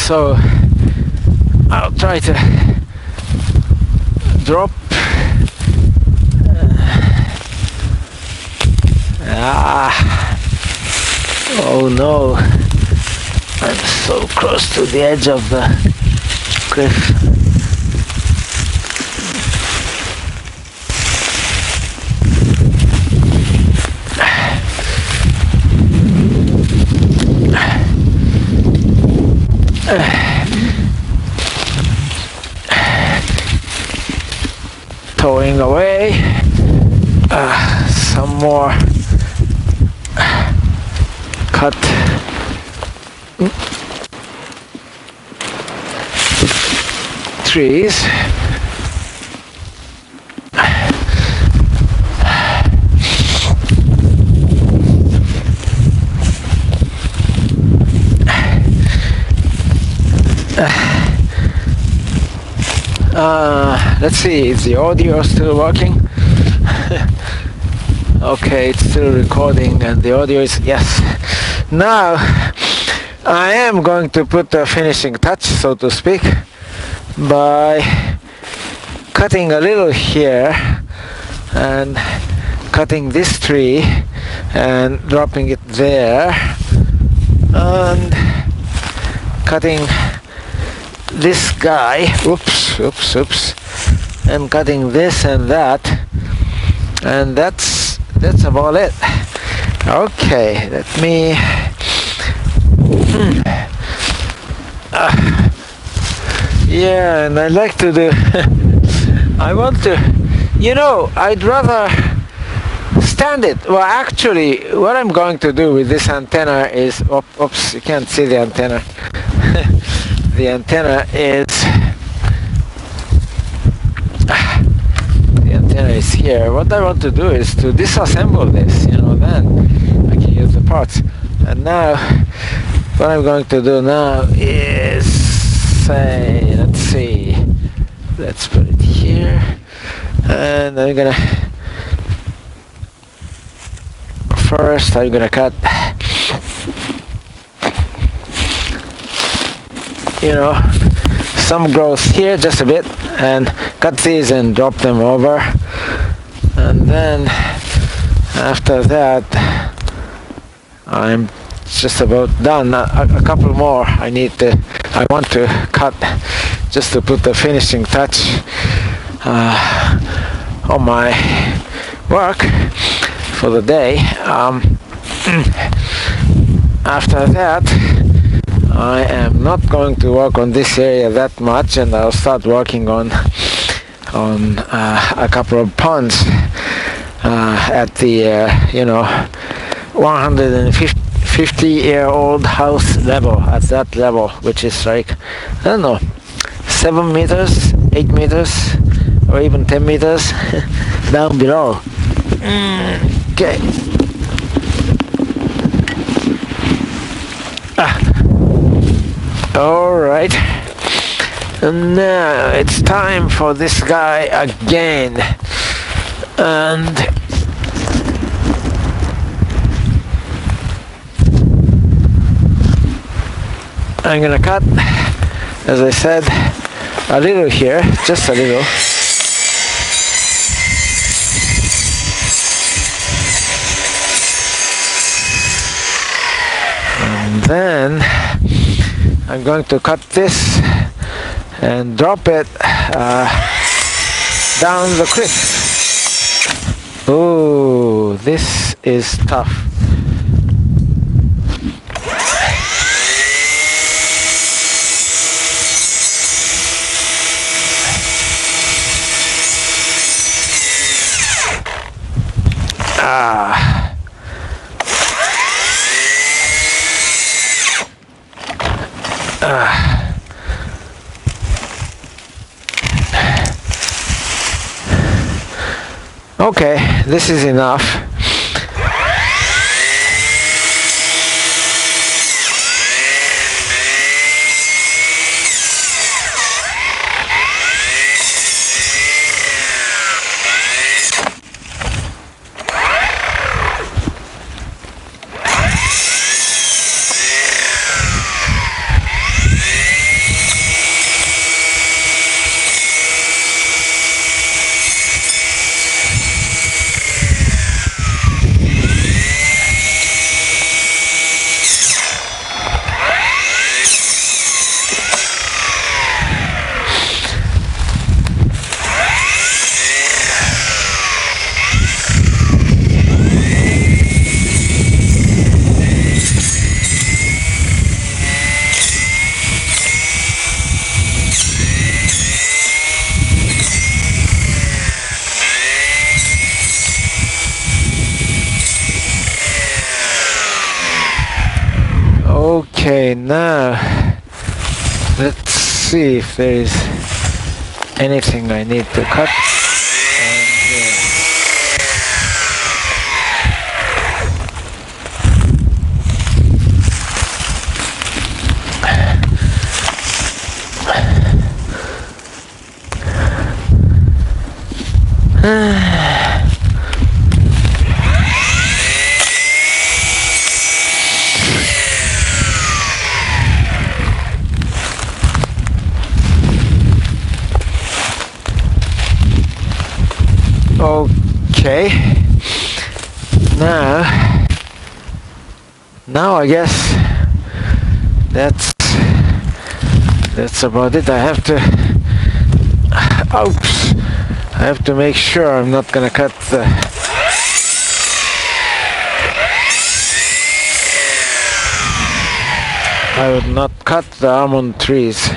so I'll try to drop. Oh no, I'm so close to the edge of the cliff. Towing away some more cut trees. Let's see, is the audio still working? Okay, it's still recording and the audio is, yes. Now I am going to put the finishing touch, so to speak, by cutting a little here and cutting this tree and dropping it there, and cutting this guy, oops, and cutting this and that, and that's about it. Okay, let me Yeah, and I like to do. I want to. I'd rather stand it. Well, actually, what I'm going to do with this antenna is. Oops, you can't see the antenna. The antenna is. The antenna is here. What I want to do is to disassemble this. Then I can use the parts. And now, what I'm going to do now is say, let's see, let's put it here, and I'm gonna cut, some growth here, just a bit, and cut these and drop them over, and then after that I'm just about done. A couple more I want to cut just to put the finishing touch on my work for the day. After that, I am not going to work on this area that much, and I'll start working on a couple of ponds at the 150-year-old house level, at that level, which is like, I don't know, 7 meters, 8 meters, or even 10 meters down below. Okay. Alright. And now it's time for this guy again. And I'm gonna cut, as I said, a little here, just a little. And then I'm going to cut this and drop it down the cliff. Oh, this is tough. Okay, this is enough. Okay, now let's see if there is anything I need to cut. Okay, now I guess that's about it. I have to I have to make sure I'm not gonna cut the I would not cut the almond trees,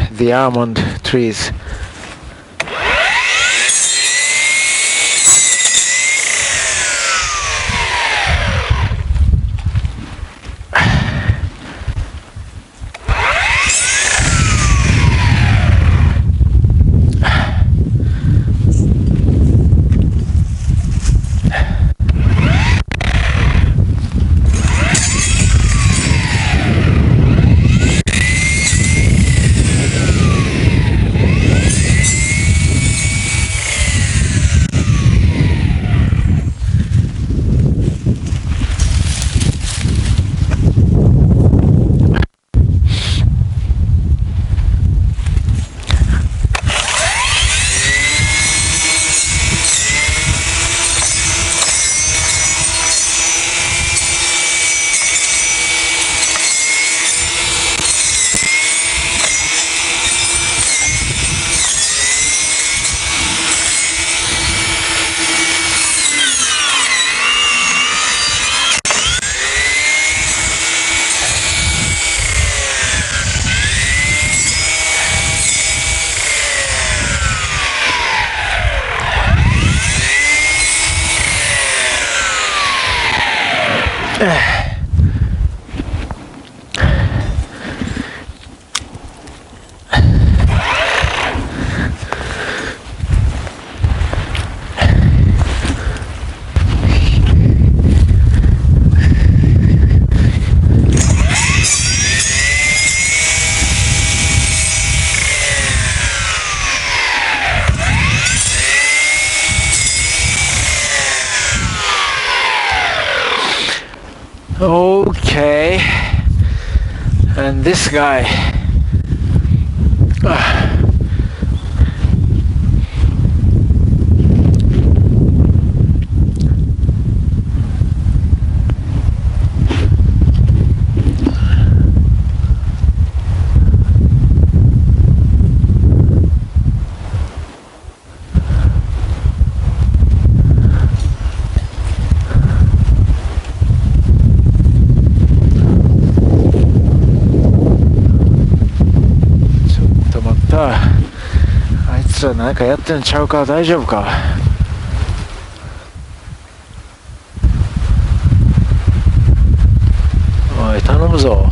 Okay, and this guy.あいつら何かやってんちゃうか、大丈夫か。おい、頼むぞ。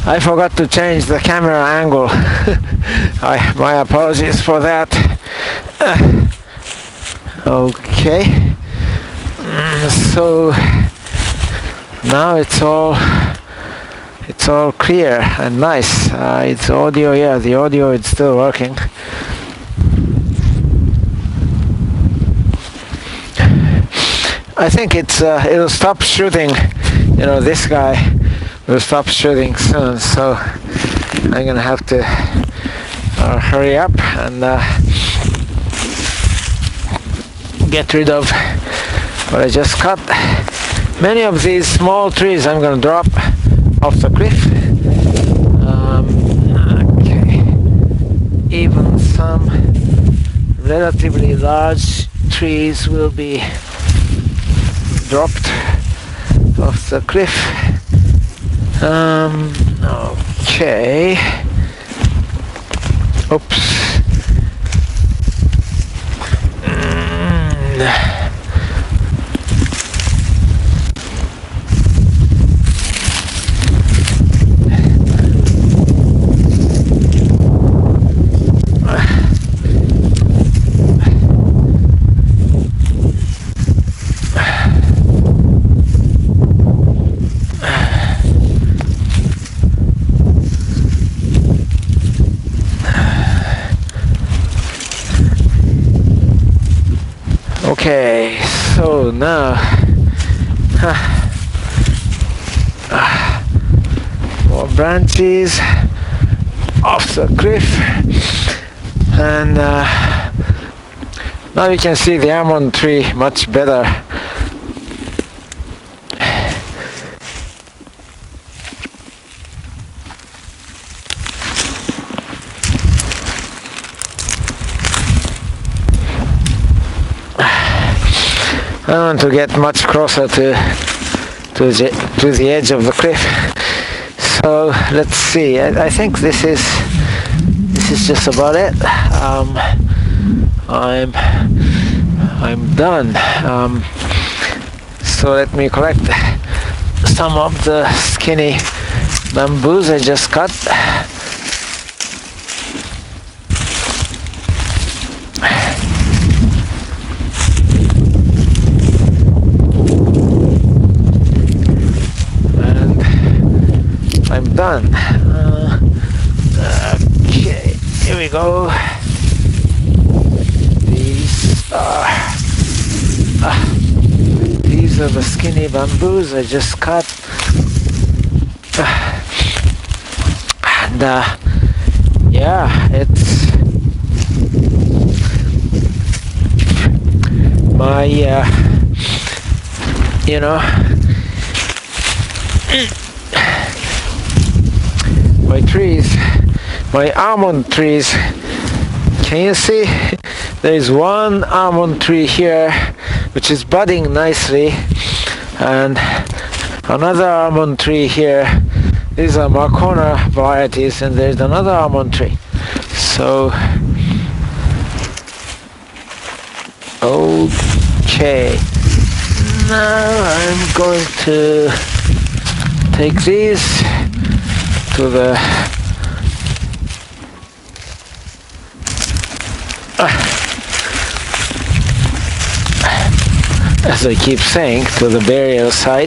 I forgot to change the camera angle. My apologies for that. Okay. So now it's all clear and nice. It's audio, yeah, the audio is still working. I think it'll stop shooting. You know, this guy will stop shooting soon, so I'm gonna have to hurry up and get rid of what I just cut. Many of these small trees I'm gonna drop off the cliff. Okay. Even some relatively large trees will be dropped off the cliff. Okay. Oops. Okay, so now more branches off the cliff, and now you can see the almond tree much better. I want to get much closer to the edge of the cliff. So let's see. I think this is just about it. I'm done. So let me collect some of the skinny bamboos I just cut. I'm done. Okay, here we go. These are the skinny bamboos I just cut. And yeah, it's my you know, my trees, my almond trees. Can you see? There is one almond tree here which is budding nicely, and another almond tree here. These are Marcona varieties, and there's another almond tree. So okay, now I'm going to take these to the as I keep saying, to the burial site.